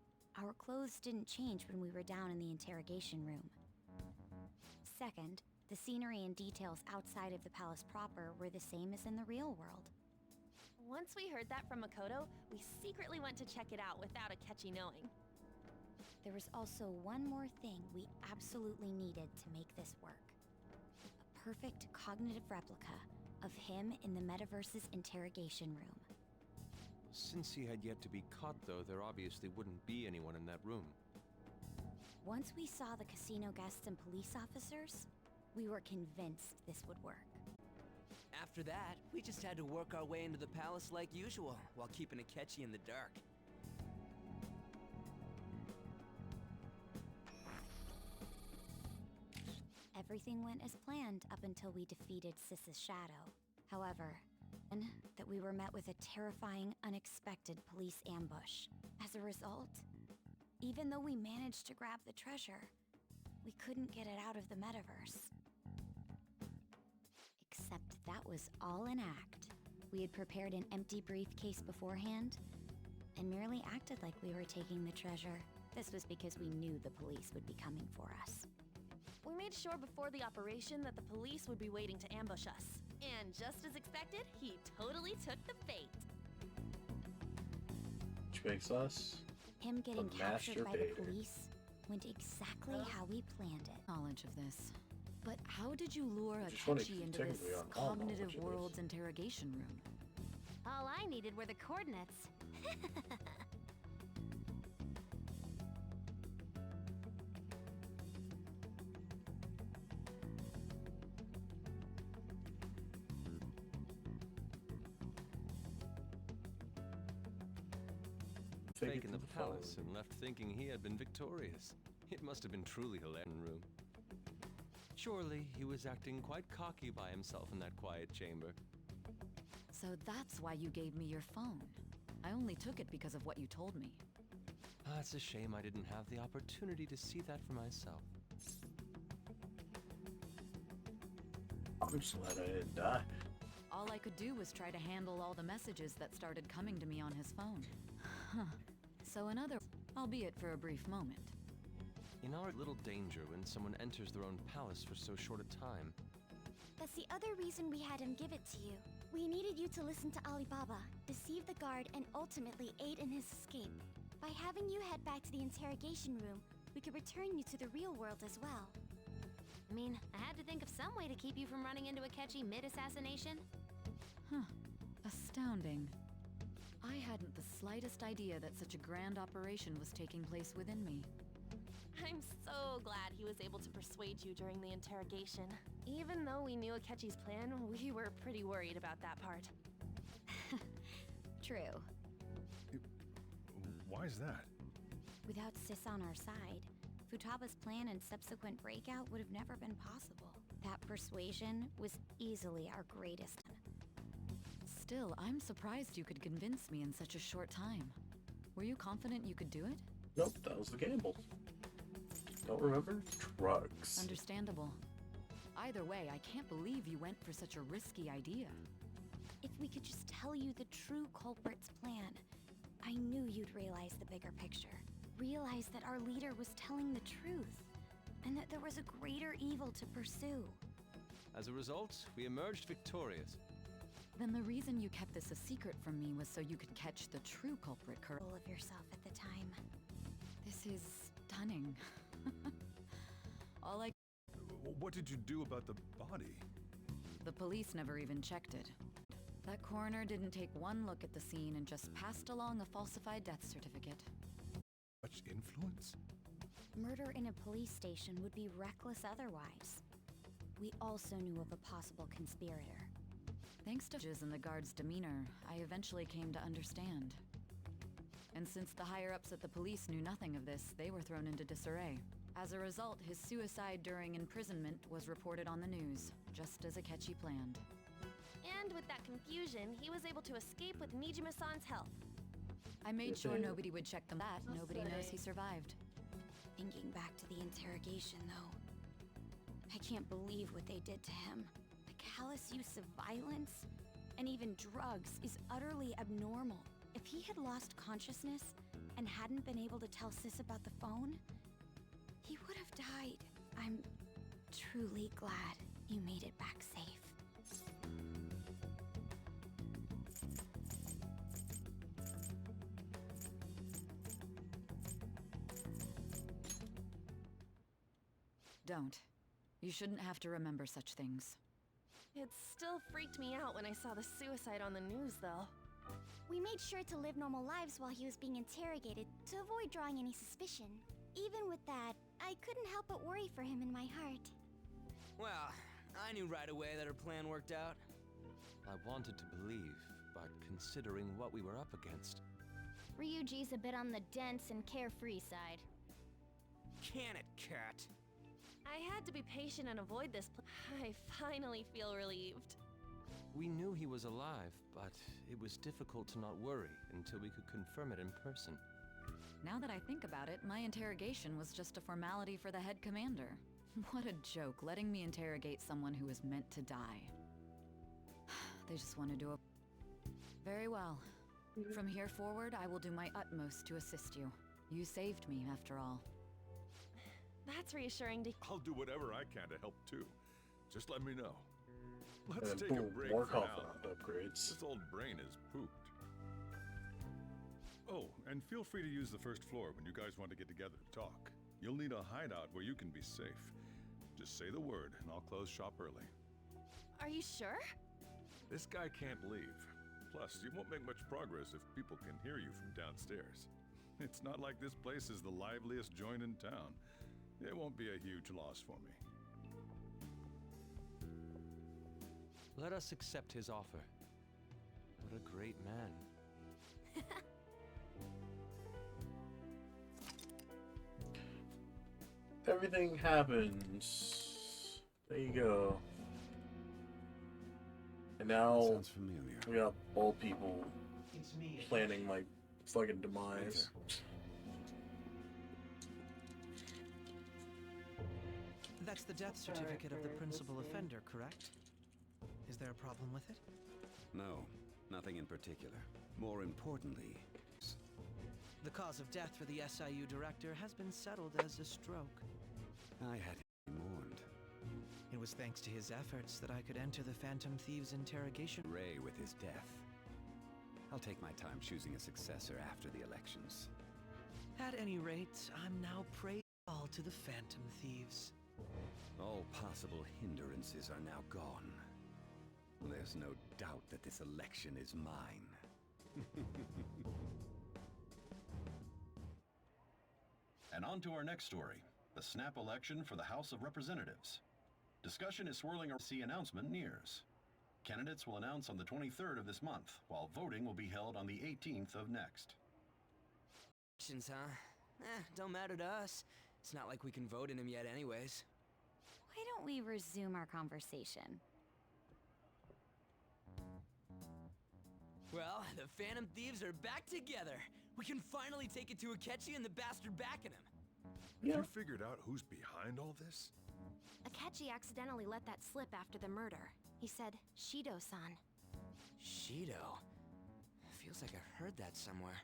our clothes didn't change when we were down in the interrogation room. Second, the scenery and details outside of the palace proper were the same as in the real world. Once we heard that from Makoto, we secretly went to check it out without Akechi knowing. There was also one more thing we absolutely needed to make this work. A perfect cognitive replica of him in the metaverse's interrogation room. Since he had yet to be caught, though, there obviously wouldn't be anyone in that room. Once we saw the casino guests and police officers, we were convinced this would work. After that, we just had to work our way into the palace like usual, while keeping Akechi in the dark. Everything went as planned up until we defeated Sis's shadow. However, that we were met with a terrifying, unexpected police ambush. As a result, even though we managed to grab the treasure, we couldn't get it out of the metaverse. Except that was all an act. We had prepared an empty briefcase beforehand, and merely acted like we were taking the treasure. This was because we knew the police would be coming for us. We made sure before the operation that the police would be waiting to ambush us. And just as expected, he totally took the bait. Which makes us Him getting the captured by the masturbator. police went exactly how we planned it. Knowledge of this. But how did you lure just wanna Akechi keep into this technically on all knowledge cognitive of this. world's interrogation room? All I needed were the coordinates. fake in the palace and left thinking he had been victorious. It must have been truly hilarious in the room. Surely he was acting quite cocky by himself in that quiet chamber. So that's why you gave me your phone. I only took it because of what you told me. It's a shame I didn't have the opportunity to see that for myself. I'm just glad I didn't die. All I could do was try to handle all the messages that started coming to me on his phone. So another, albeit for a brief moment. In our little danger when someone enters their own palace for so short a time. That's the other reason we had him give it to you. We needed you to listen to Alibaba, deceive the guard, and ultimately aid in his escape. By having you head back to the interrogation room, we could return you to the real world as well. I mean, I had to think of some way to keep you from running into Akechi mid-assassination. Astounding. I hadn't the slightest idea that such a grand operation was taking place within me. I'm so glad he was able to persuade you during the interrogation. Even though we knew Akechi's plan, we were pretty worried about that part. True. Why is that? Without Sis on our side, Futaba's plan and subsequent breakout would have never been possible. That persuasion was easily our greatest. Still, I'm surprised you could convince me in such a short time. Were you confident you could do it? Nope, that was the gamble. Don't remember? Drugs. Understandable. Either way, I can't believe you went for such a risky idea. If we could just tell you the true culprit's plan, I knew you'd realize the bigger picture. Realize that our leader was telling the truth, and that there was a greater evil to pursue. As a result, we emerged victorious. Then the reason you kept this a secret from me was so you could catch the true culprit, correct? Full of yourself at the time. This is stunning. All I... What did you do about the body? The police never even checked it. That coroner didn't take one look at the scene and just passed along a falsified death certificate. Much influence? Murder in a police station would be reckless otherwise. We also knew of a possible conspirator. Thanks to judges and the guard's demeanor, I eventually came to understand. And since the higher-ups at the police knew nothing of this, they were thrown into disarray. As a result, his suicide during imprisonment was reported on the news, just as Akechi planned. And with that confusion, he was able to escape with Nijima-san's help. I made sure nobody would check them that. Nobody knows he survived. Thinking back to the interrogation, though, I can't believe what they did to him. The callous use of violence, and even drugs, is utterly abnormal. If he had lost consciousness and hadn't been able to tell Sis about the phone, he would have died. I'm truly glad you made it back safe. Don't. You shouldn't have to remember such things. It still freaked me out when I saw the suicide on the news, though. We made sure to live normal lives while he was being interrogated to avoid drawing any suspicion. Even with that, I couldn't help but worry for him in my heart. Well, I knew right away that her plan worked out. I wanted to believe, but considering what we were up against... Ryuji's a bit on the dense and carefree side. Can it, Cat? I had to be patient and avoid this. I finally feel relieved. We knew he was alive, but it was difficult to not worry until we could confirm it in person. Now that I think about it, my interrogation was just a formality for the head commander. What a joke, letting me interrogate someone who was meant to die. They just wanted to... Very well. From here forward, I will do my utmost to assist you. You saved me, after all. That's reassuring to... I'll do whatever I can to help too. Just let me know. Let's And take a boom, break more for now. confidant upgrades. This old brain is pooped. Oh, and feel free to use the first floor when you guys want to get together to talk. You'll need a hideout where you can be safe. Just say the word, and I'll close shop early. Are you sure? This guy can't leave. Plus, you won't make much progress if people can hear you from downstairs. It's not like this place is the liveliest joint in town. It won't be a huge loss for me. Let us accept his offer. What a great man. everything happens. There you go. And now Sounds familiar. we got old people planning my fucking demise. That's the death certificate of the principal offender, correct? Is there a problem with it? No, nothing in particular. More importantly, The cause of death for the SIU director has been settled as a stroke. I had him warned. It was thanks to his efforts that I could enter the Phantom Thieves' interrogation. Ray with his death. I'll take my time choosing a successor after the elections. At any rate, I'm now prey all to the Phantom Thieves. All possible hindrances are now gone. There's no doubt that this election is mine. And on to our next story, the snap election for the House of Representatives. Discussion is swirling around the announcement nears. Candidates will announce on the 23rd of this month, while voting will be held on the 18th of next. Elections, huh? Don't matter to us. It's not like we can vote in them yet anyways. Why don't we resume our conversation? Well, the Phantom Thieves are back together. We can finally take it to Akechi and the bastard backing him. Have you figured out who's behind all this? Akechi accidentally let that slip after the murder. He said, Shido-san. Shido? Feels like I've heard that somewhere.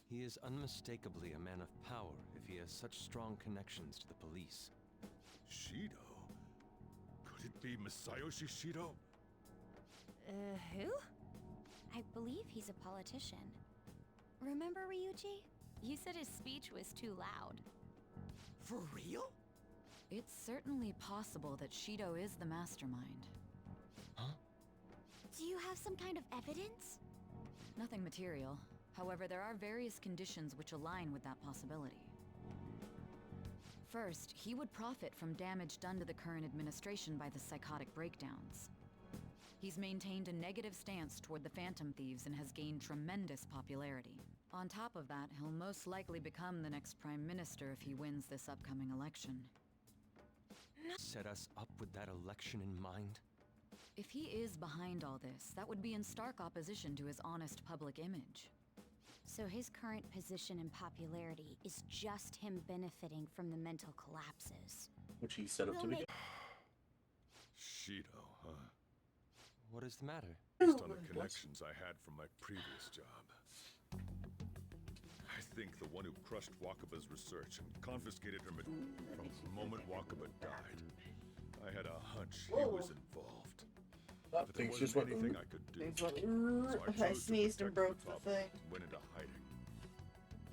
He is unmistakably a man of power if he has such strong connections to the police. Shido? Could it be Masayoshi Shido? Who? I believe he's a politician. Remember, Ryuji? You said his speech was too loud. For real? It's certainly possible that Shido is the mastermind. Huh? Do you have some kind of evidence? Nothing material. However, there are various conditions which align with that possibility. First, he would profit from damage done to the current administration by the psychotic breakdowns. He's maintained a negative stance toward the Phantom Thieves and has gained tremendous popularity. On top of that, he'll most likely become the next Prime Minister if he wins this upcoming election. Set us up with that election in mind? If he is behind all this, that would be in stark opposition to his honest public image. So his current position and popularity is just him benefiting from the mental collapses. Which he set up to begin. Shido, huh? What is the matter? Based on the connections I had from my previous job. I think the one who crushed Wakaba's research and confiscated her from the moment Wakaba died. I had a hunch he was involved. But there Things wasn't just went. anything I could do. Things went. So I chose to sneezed and protect broke the the top thing. and went into hiding.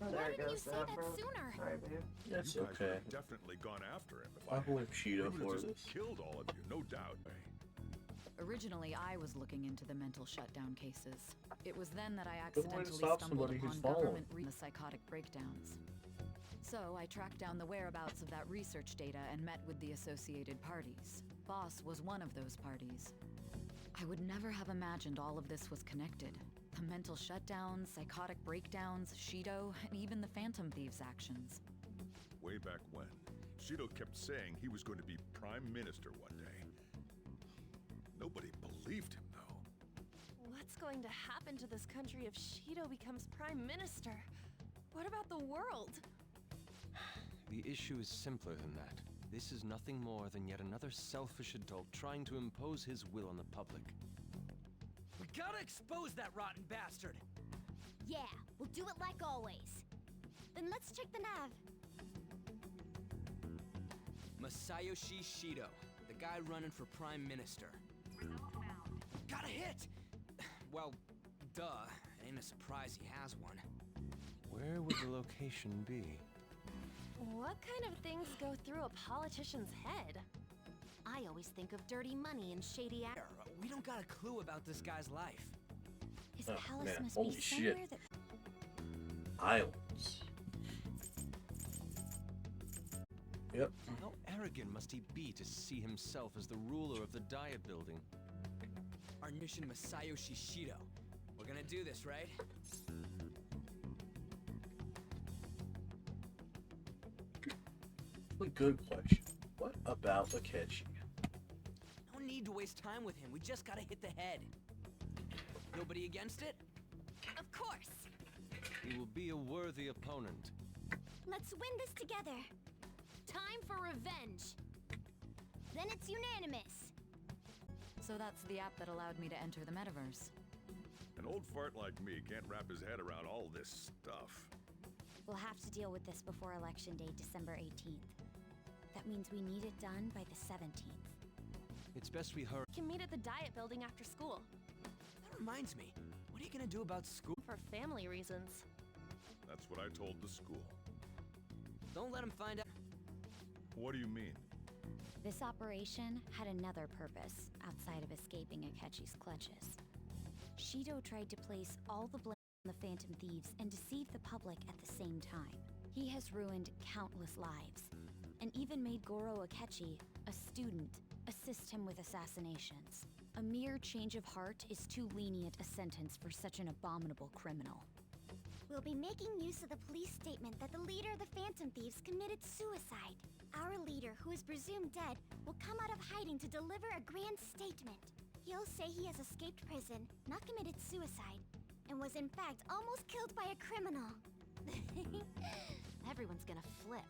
Oh, there it goes. That broke. Sorry, babe. That's You guys would okay. have definitely gone after him if I blame Shido He for would have this. just killed all of you, no doubt. Originally, I was looking into the mental shutdown cases. It was then that I Good way to accidentally stop stumbled somebody who's upon following. government the psychotic breakdowns. So I tracked down the whereabouts of that research data and met with the associated parties. Boss was one of those parties. I would never have imagined all of this was connected. The mental shutdowns, psychotic breakdowns, Shido, and even the Phantom Thieves' actions. Way back when, Shido kept saying he was going to be Prime Minister one day. Nobody believed him, though. What's going to happen to this country if Shido becomes Prime Minister? What about the world? The issue is simpler than that. This is nothing more than yet another selfish adult trying to impose his will on the public. We gotta expose that rotten bastard! Yeah, we'll do it like always. Then let's check the nav. Masayoshi Shido, the guy running for Prime Minister. Got a hit! Well, duh. Ain't a surprise he has one. Where would the location be? What kind of things go through a politician's head? I always think of dirty money and shady act. We don't got a clue about this guy's life. His Oh, palace man. must Holy be shit. somewhere that... Islands. Yep. How arrogant must he be to see himself as the ruler of the Daya building? Our mission, Masayoshi Shido. We're gonna do this, right? A good question. What about Akechi? No need to waste time with him. We just gotta hit the head. Nobody against it? Of course. He will be a worthy opponent. Let's win this together. Time for revenge. Then it's unanimous. So that's the app that allowed me to enter the metaverse. An old fart like me can't wrap his head around all this stuff. We'll have to deal with this before Election Day, December 18th. That means we need it done by the 17th. It's best we hurry. Can meet at the Diet Building after school. That reminds me. What are you gonna do about school? For family reasons. That's what I told the school. Don't let him find out. What do you mean? This operation had another purpose outside of escaping Akechi's clutches. Shido tried to place all the blame on the Phantom Thieves and deceive the public at the same time. He has ruined countless lives, and even made Goro Akechi, a student, assist him with assassinations. A mere change of heart is too lenient a sentence for such an abominable criminal. We'll be making use of the police statement that the leader of the Phantom Thieves committed suicide. Our leader, who is presumed dead, will come out of hiding to deliver a grand statement. He'll say he has escaped prison, not committed suicide, and was in fact almost killed by a criminal. Everyone's gonna flip.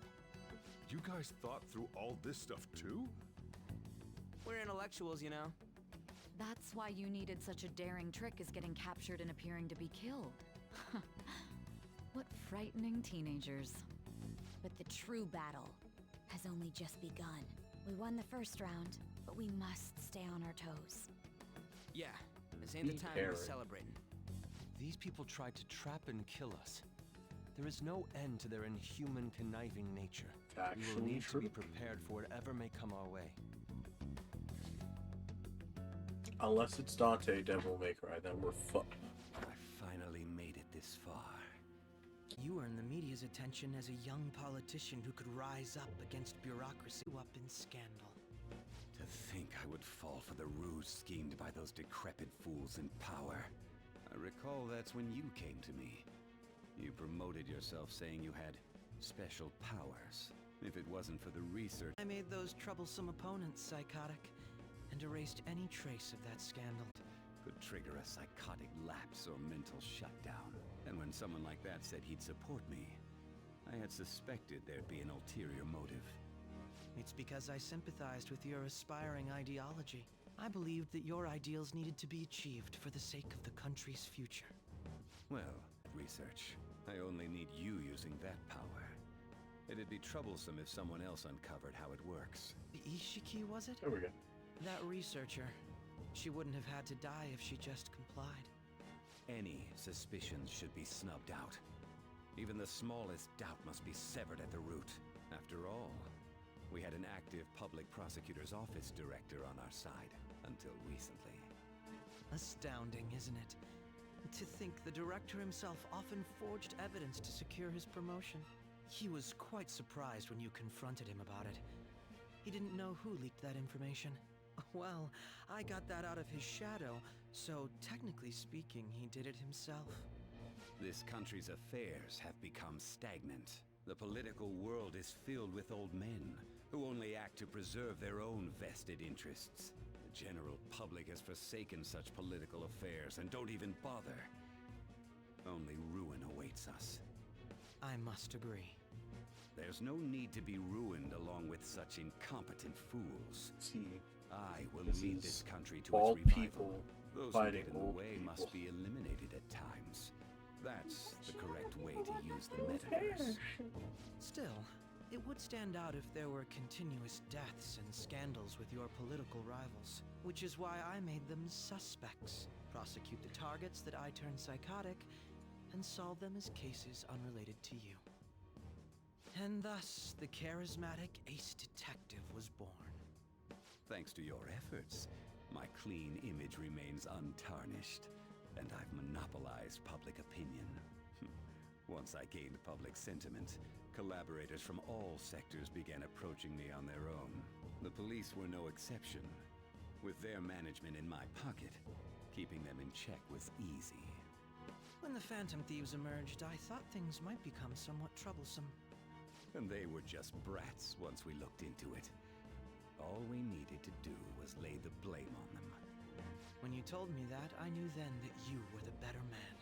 You guys thought through all this stuff too? We're intellectuals, you know. That's why you needed such a daring trick as getting captured and appearing to be killed. What frightening teenagers. But the true battle has only just begun. We won the first round, but we must stay on our toes. Yeah, this ain't the time to be celebrating. These people tried to trap and kill us. There is no end to their inhuman, conniving nature. We will need to be prepared for whatever may come our way. Unless it's Dante Devil May Cry, then we're fucked. I finally made it this far. You earned the media's attention as a young politician who could rise up against bureaucracy up in scandal. To think I would fall for the ruse schemed by those decrepit fools in power. I recall that's when you came to me. You promoted yourself saying you had special powers. If it wasn't for the research... I made those troublesome opponents psychotic, and erased any trace of that scandal. Could trigger a psychotic lapse or mental shutdown. And when someone like that said he'd support me, I had suspected there'd be an ulterior motive. It's because I sympathized with your aspiring ideology. I believed that your ideals needed to be achieved for the sake of the country's future. Well, research. I only need you using that power. It'd be troublesome if someone else uncovered how it works. The Ishiki, was it? There we go. That researcher. She wouldn't have had to die if she just complied. Any suspicions should be snubbed out. Even the smallest doubt must be severed at the root. After all, we had an active public prosecutor's office director on our side, until recently. Astounding, isn't it? To think the director himself often forged evidence to secure his promotion. He was quite surprised when you confronted him about it. He didn't know who leaked that information. Well, I got that out of his shadow, so technically speaking, he did it himself. This country's affairs have become stagnant. The political world is filled with old men who only act to preserve their own vested interests. The general public has forsaken such political affairs and don't even bother. Only ruin awaits us. I must agree. There's no need to be ruined along with such incompetent fools. See, I will this lead is this country to old its revival. people Those who fighting get in the old way people. must be eliminated at times. That's the correct way to use the metaverse. Still, it would stand out if there were continuous deaths and scandals with your political rivals, which is why I made them suspects. Prosecute the targets that I turn psychotic, and solve them as cases unrelated to you. And thus, the charismatic ace detective was born. Thanks to your efforts, my clean image remains untarnished, and I've monopolized public opinion. Once I gained public sentiment, collaborators from all sectors began approaching me on their own. The police were no exception. With their management in my pocket, keeping them in check was easy. When the Phantom Thieves emerged, I thought things might become somewhat troublesome. And they were just brats once we looked into it. All we needed to do was lay the blame on them. When you told me that, I knew then that you were the better man.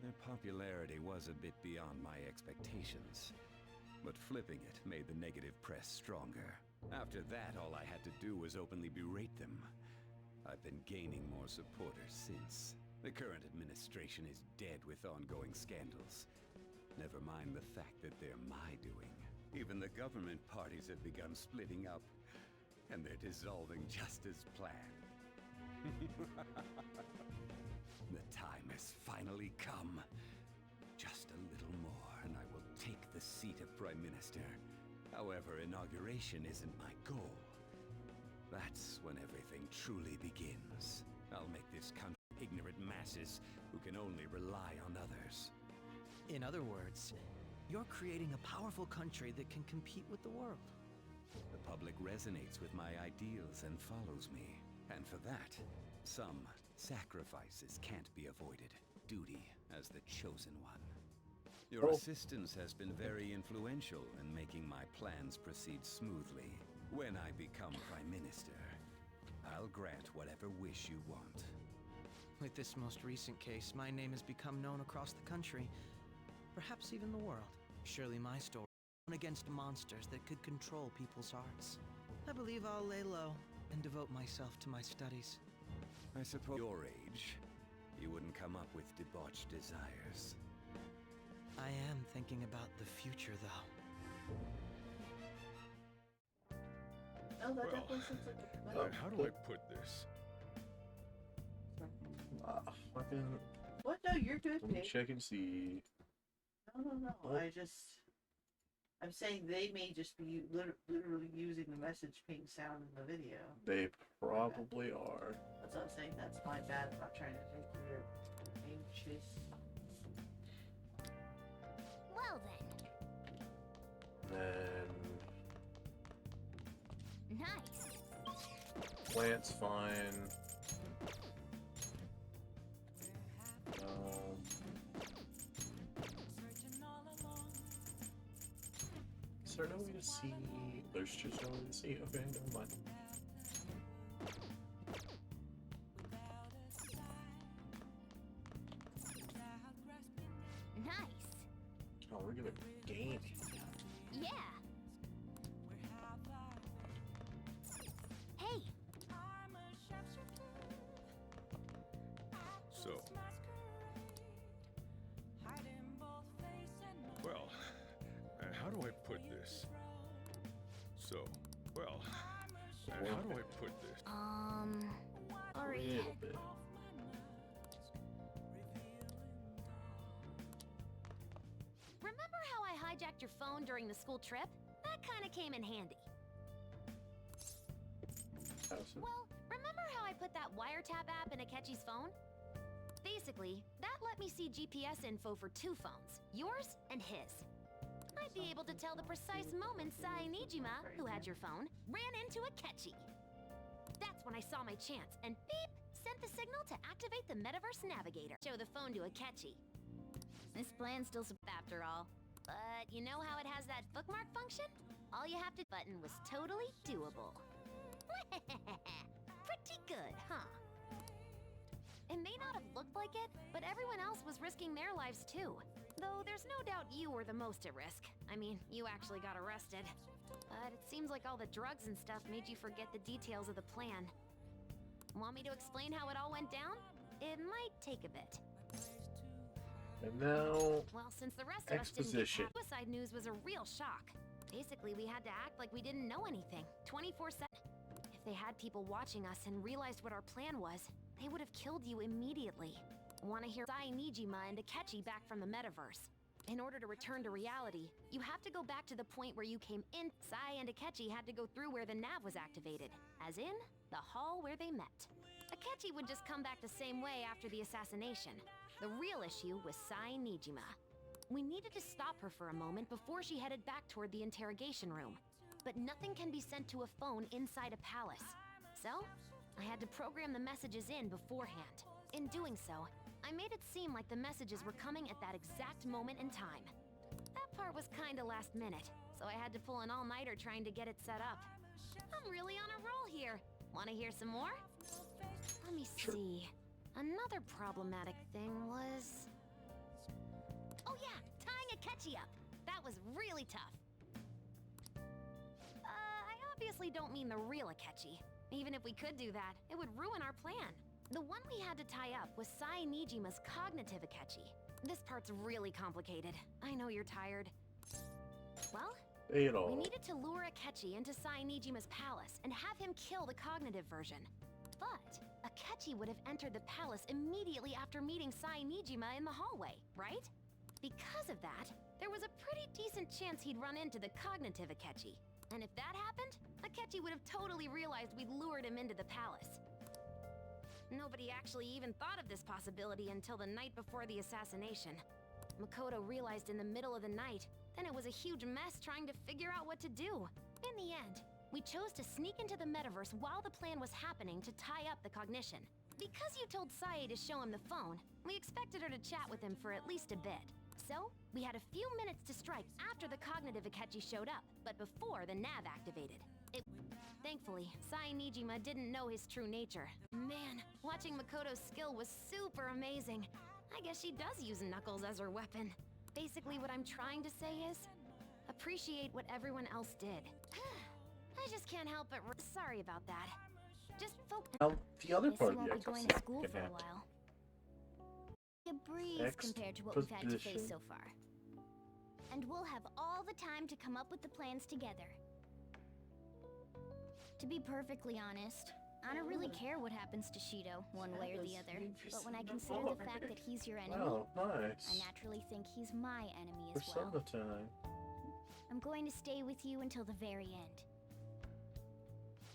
Their popularity was a bit beyond my expectations. But flipping it made the negative press stronger. After that, all I had to do was openly berate them. I've been gaining more supporters since. The current administration is dead with ongoing scandals. Never mind the fact that they're my doing. Even the government parties have begun splitting up, and they're dissolving just as planned. The time has finally come. Just a little more, and I will take the seat of Prime Minister. However, inauguration isn't my goal. That's when everything truly begins. I'll make this country ignorant masses who can only rely on others. In other words, you're creating a powerful country that can compete with the world. The public resonates with my ideals and follows me. And for that, some sacrifices can't be avoided. Duty as the chosen one. Your assistance has been very influential in making my plans proceed smoothly. When I become Prime Minister, I'll grant whatever wish you want. With this most recent case, my name has become known across the country, perhaps even the world. Surely my story is against monsters that could control people's hearts. I believe I'll lay low and devote myself to my studies. I suppose your age, you wouldn't come up with debauched desires. I am thinking about the future, though. Oh, that Well, definitely seems like how do I put this? Fucking. What? No, you're good, Let me babe. check and see. No. Oh. I'm saying they may just be literally using the message ping sound in the video. They probably are. That's what I'm saying. That's my bad. I'm not trying to take your name chase. Well Then then. Nice. plant's fine. Is there no way to see? There's just no way to see. Okay, never mind. Nice. Oh, we're gonna gain. Yeah. Hey. So. Well, how do I put this? So, well, how do I put this? Sorry. Remember how I hijacked your phone during the school trip? That kind of came in handy. Well, remember how I put that wiretap app in Akechi's phone? Basically, that let me see GPS info for two phones, yours and his. I'd be able to tell the precise moment Sai Nijima, who had your phone, ran into Akechi. That's when I saw my chance, and beep, sent the signal to activate the Metaverse Navigator. Show the phone to Akechi. This plan still after all. But you know how it has that bookmark function? All you have to button was totally doable. Pretty good, huh? It may not have looked like it, but everyone else was risking their lives too. Though there's no doubt you were the most at risk. I mean, you actually got arrested. But it seems like all the drugs and stuff made you forget the details of the plan. Want me to explain how it all went down? It might take a bit. And now. Well, since the rest of us didn't Exposition. get suicide news was a real shock. Basically, we had to act like we didn't know anything, 24/7. If they had people watching us and realized what our plan was, they would have killed you immediately. Want to hear Sai Nijima and Akechi back from the metaverse? In order to return to reality, you have to go back to the point where you came in. Sai and Akechi had to go through where the nav was activated, as in, the hall where they met. Akechi would just come back the same way after the assassination. The real issue was Sai Nijima. We needed to stop her for a moment before she headed back toward the interrogation room. But nothing can be sent to a phone inside a palace. So, I had to program the messages in beforehand. In doing so, I made it seem like the messages were coming at that exact moment in time. That part was kinda last minute, so I had to pull an all-nighter trying to get it set up. I'm really on a roll here. Wanna hear some more? Let me see. Another problematic thing was... Oh yeah, tying a catchy up. That was really tough. I obviously don't mean the real Akechi. Even if we could do that, it would ruin our plan. The one we had to tie up was Sai Nijima's cognitive Akechi. This part's really complicated. I know you're tired. Well, we needed to lure Akechi into Sai Nijima's palace and have him kill the cognitive version. But Akechi would have entered the palace immediately after meeting Sai Nijima in the hallway, right? Because of that, there was a pretty decent chance he'd run into the cognitive Akechi. And if that happened, Akechi would have totally realized we'd lured him into the palace. Nobody actually even thought of this possibility until the night before the assassination. Makoto realized in the middle of the night, then it was a huge mess trying to figure out what to do. In the end, we chose to sneak into the metaverse while the plan was happening to tie up the cognition. Because you told Sae to show him the phone, we expected her to chat with him for at least a bit. So, we had a few minutes to strike after the cognitive Akechi showed up, but before the nav activated. Thankfully, Sai Nijima didn't know his true nature. Man, watching Makoto's skill was super amazing. I guess she does use Knuckles as her weapon. Basically, what I'm trying to say is, appreciate what everyone else did. I just can't help but sorry about that. Just focus. Now, the other part of won't the be going to school for a happen. while. A breeze compared to what we've had to face so far. And we'll have all the time to come up with the plans together. To be perfectly honest, I don't really care what happens to Shido, one way or the other. But when I consider the fact that he's your enemy, Oh, nice. I naturally think he's my enemy as For well. summertime. I'm going to stay with you until the very end.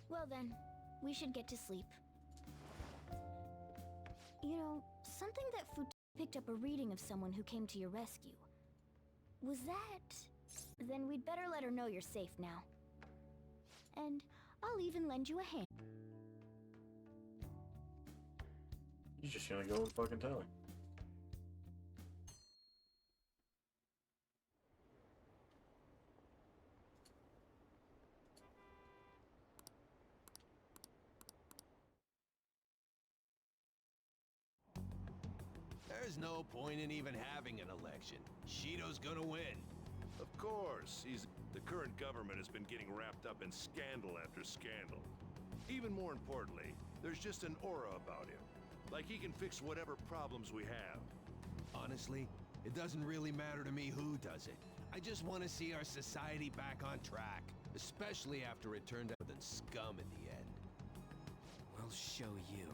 Well then, we should get to sleep. You know, something that Fut picked up a reading of someone who came to your rescue. Was that... Then we'd better let her know you're safe now. And I'll even lend you a hand. You're just gonna go and fucking tell him. There's no point in even having an election. Shido's gonna win. Of course, the current government has been getting wrapped up in scandal after scandal. Even more importantly, there's just an aura about him. Like he can fix whatever problems we have. Honestly, it doesn't really matter to me who does it. I just want to see our society back on track. Especially after it turned out than scum in the end. We'll show you.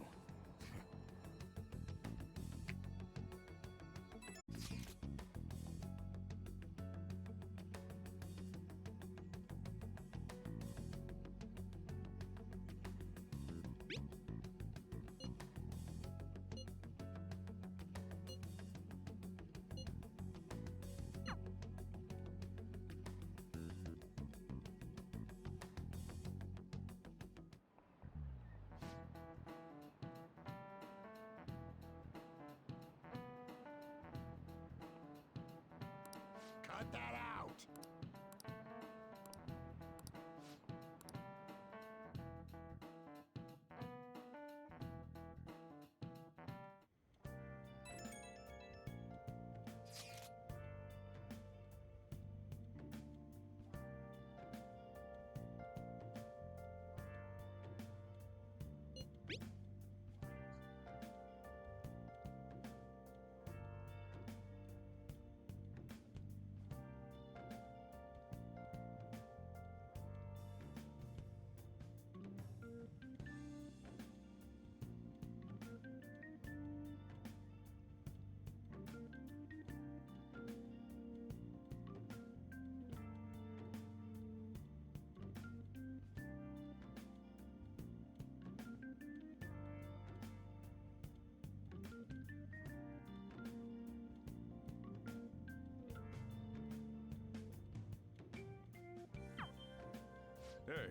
Cut that out! Hey.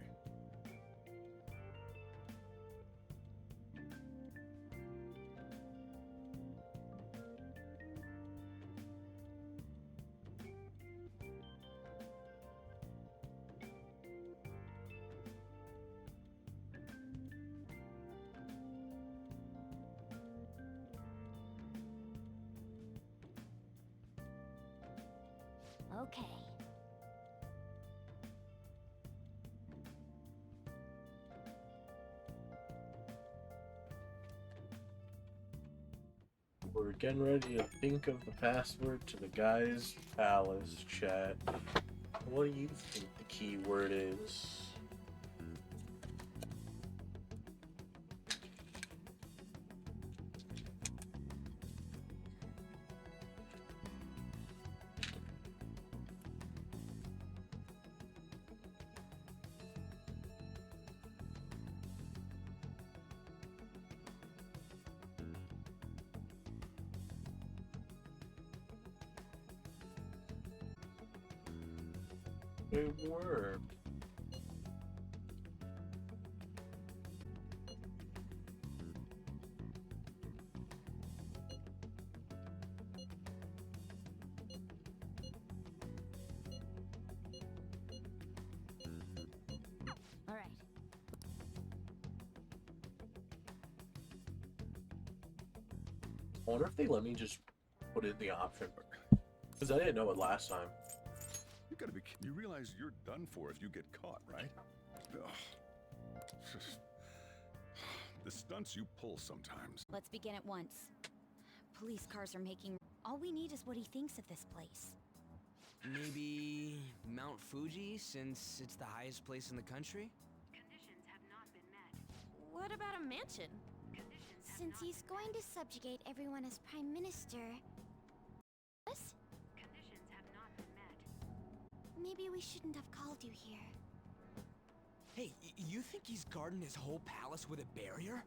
Okay. We're getting ready to think of the password to the guy's palace, chat. What do you think the keyword is? A word. All right. I wonder if they let me just put in the option. Because I didn't know it last time. You gotta be kidding. You realize you're done for if you get caught, right? Ugh. The stunts you pull sometimes. Let's begin at once. Police cars are making... All we need is what he thinks of this place. Maybe Mount Fuji, since it's the highest place in the country? What about a mansion? Since he's going to subjugate everyone as Prime Minister... Us? Maybe we shouldn't have called you here. Hey, you think he's guarding his whole palace with a barrier?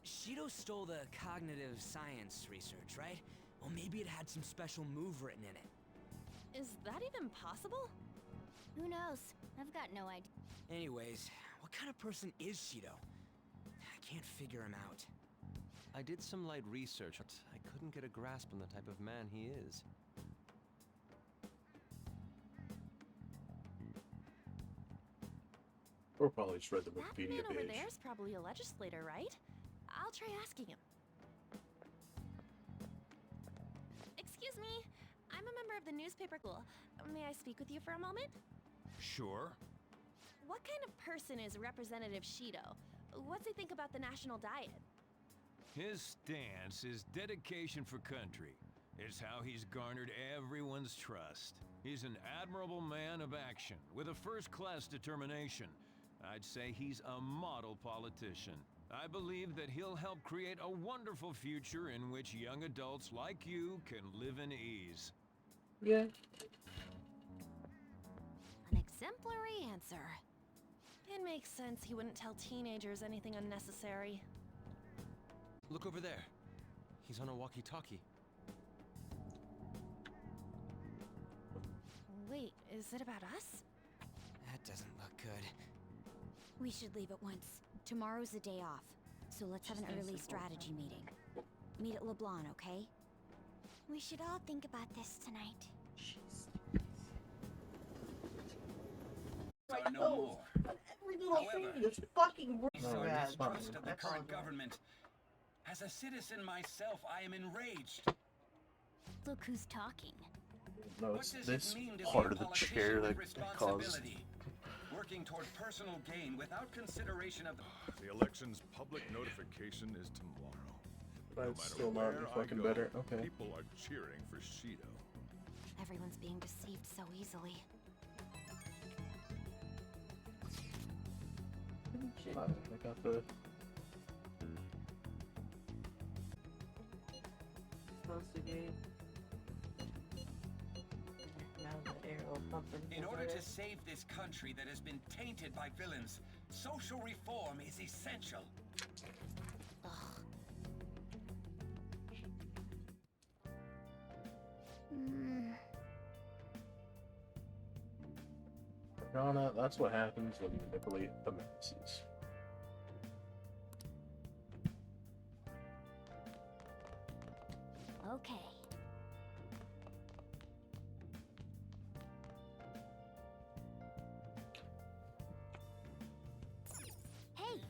Shido stole the cognitive science research, right? Well, maybe it had some special move written in it. Is that even possible? Who knows? I've got no idea. Anyways, what kind of person is Shido? I can't figure him out. I did some light research, but I couldn't get a grasp on the type of man he is. Or probably just read the That man Wikipedia over page. there is probably a legislator, right? I'll try asking him. Excuse me, I'm a member of the newspaper school. May I speak with you for a moment? Sure. What kind of person is Representative Shido? What's he think about the national diet? His stance is dedication for country. It's how he's garnered everyone's trust. He's an admirable man of action, with a first-class determination. I'd say he's a model politician. I believe that he'll help create a wonderful future in which young adults like you can live in ease. Yeah. An exemplary answer. It makes sense he wouldn't tell teenagers anything unnecessary. Look over there. He's on a walkie-talkie. Wait, is it about us? That doesn't look good. We should leave at once. Tomorrow's a day off, so let's have an early strategy meeting. Meet at LeBlanc, okay? We should all think about this tonight. No more. Every little However, thing is fucking worse. So bad. distrust of the That's all current good. government. As a citizen myself, I am enraged. Look who's talking. No, What it's does this it mean to part be of a the politician chair with that caused. responsibility? Working toward personal gain without consideration of The election's public notification is tomorrow. But No it's matter still not where any I fucking go, better. Okay. People are cheering for Shido. Everyone's being deceived so easily. I got the. Close the gate. Now the arrow pumping. In order to save this country that has been tainted by villains, social reform is essential. Donna, that's what happens when you manipulate the masses. Okay. Hey!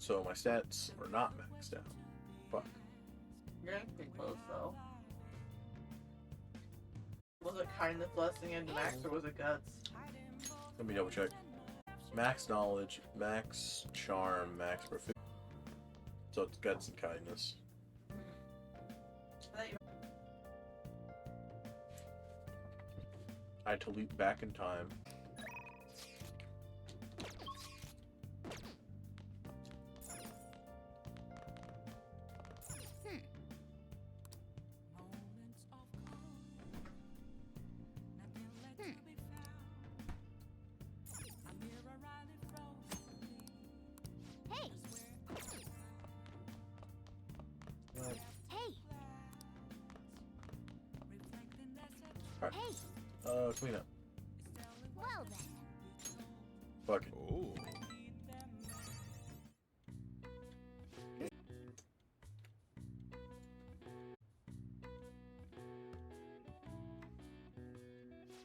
So my stats are not maxed out. Fuck. You're getting pretty close though. Was it kindness, blessing, and max, or was it guts? Let me double check. Max knowledge, max charm, max proficiency. So it's guts and kindness. I had to leap back in time. Hey! Hey! Alright. Hey! Clean up. Well then. Fuck it. Oh.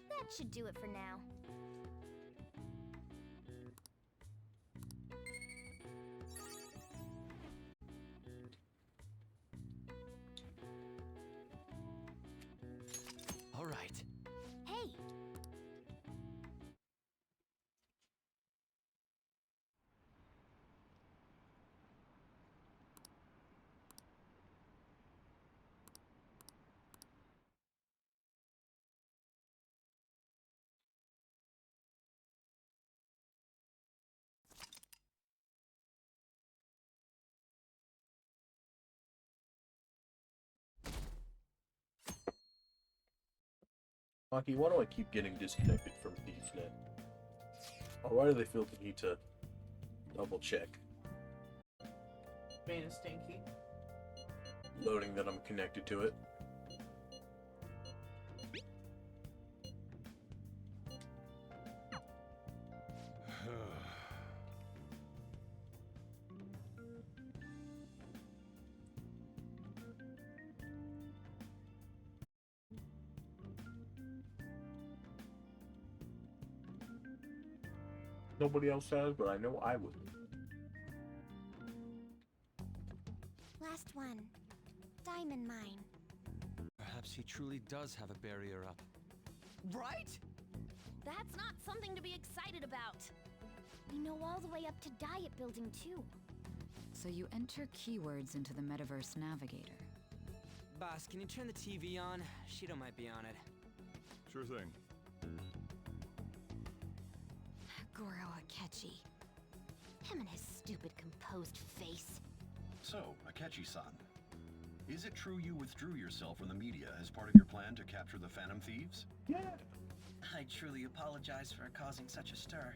That should do it for now. All right. Hey! Monkey, why do I keep getting disconnected from ThiefNet? Or why do they feel the need to double check? Being stinky. Loading that I'm connected to it. Nobody else has, but I know I would. Last one. Diamond mine. Perhaps he truly does have a barrier up. Right? That's not something to be excited about. We know all the way up to Diet Building too. So you enter keywords into the Metaverse Navigator. Boss, can you turn the TV on? Shido might be on it. Sure thing. Goro Akechi. Him and his stupid composed face. So, Akechi-san, is it true you withdrew yourself from the media as part of your plan to capture the Phantom Thieves? Yeah. I truly apologize for causing such a stir.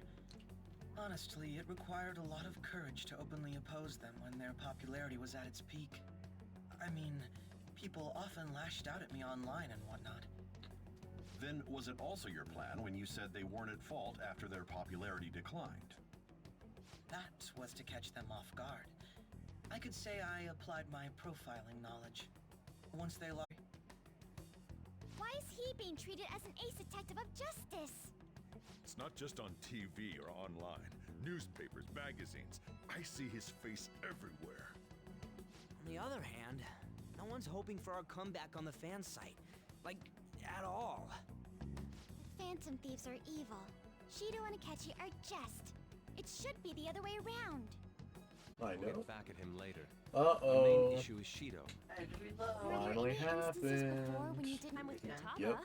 Honestly, it required a lot of courage to openly oppose them when their popularity was at its peak. I mean, people often lashed out at me online and whatnot. Then was it also your plan when you said they weren't at fault after their popularity declined? That was to catch them off guard. I could say I applied my profiling knowledge. Once they lost... Why is he being treated as an ace detective of justice? It's not just on TV or online. Newspapers, magazines. I see his face everywhere. On the other hand, no one's hoping for our comeback on the fan site. Like, at all. The Phantom Thieves are evil. Shido and Akechi are just. It should be the other way around. I We'll know. get back at him later. Uh-oh. The main issue is Shido. Finally happened. When you did mine with Futaba. Yep.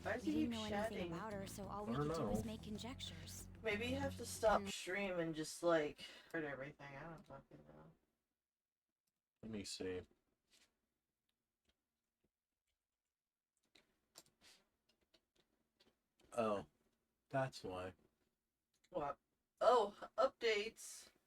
Why does We he didn't keep know chatting? anything about her, so all we I don't could do know. was make conjectures. Maybe you have to stop stream and just like hurt everything. I don't fucking know. Let me see. Oh, that's why. What? Oh, updates.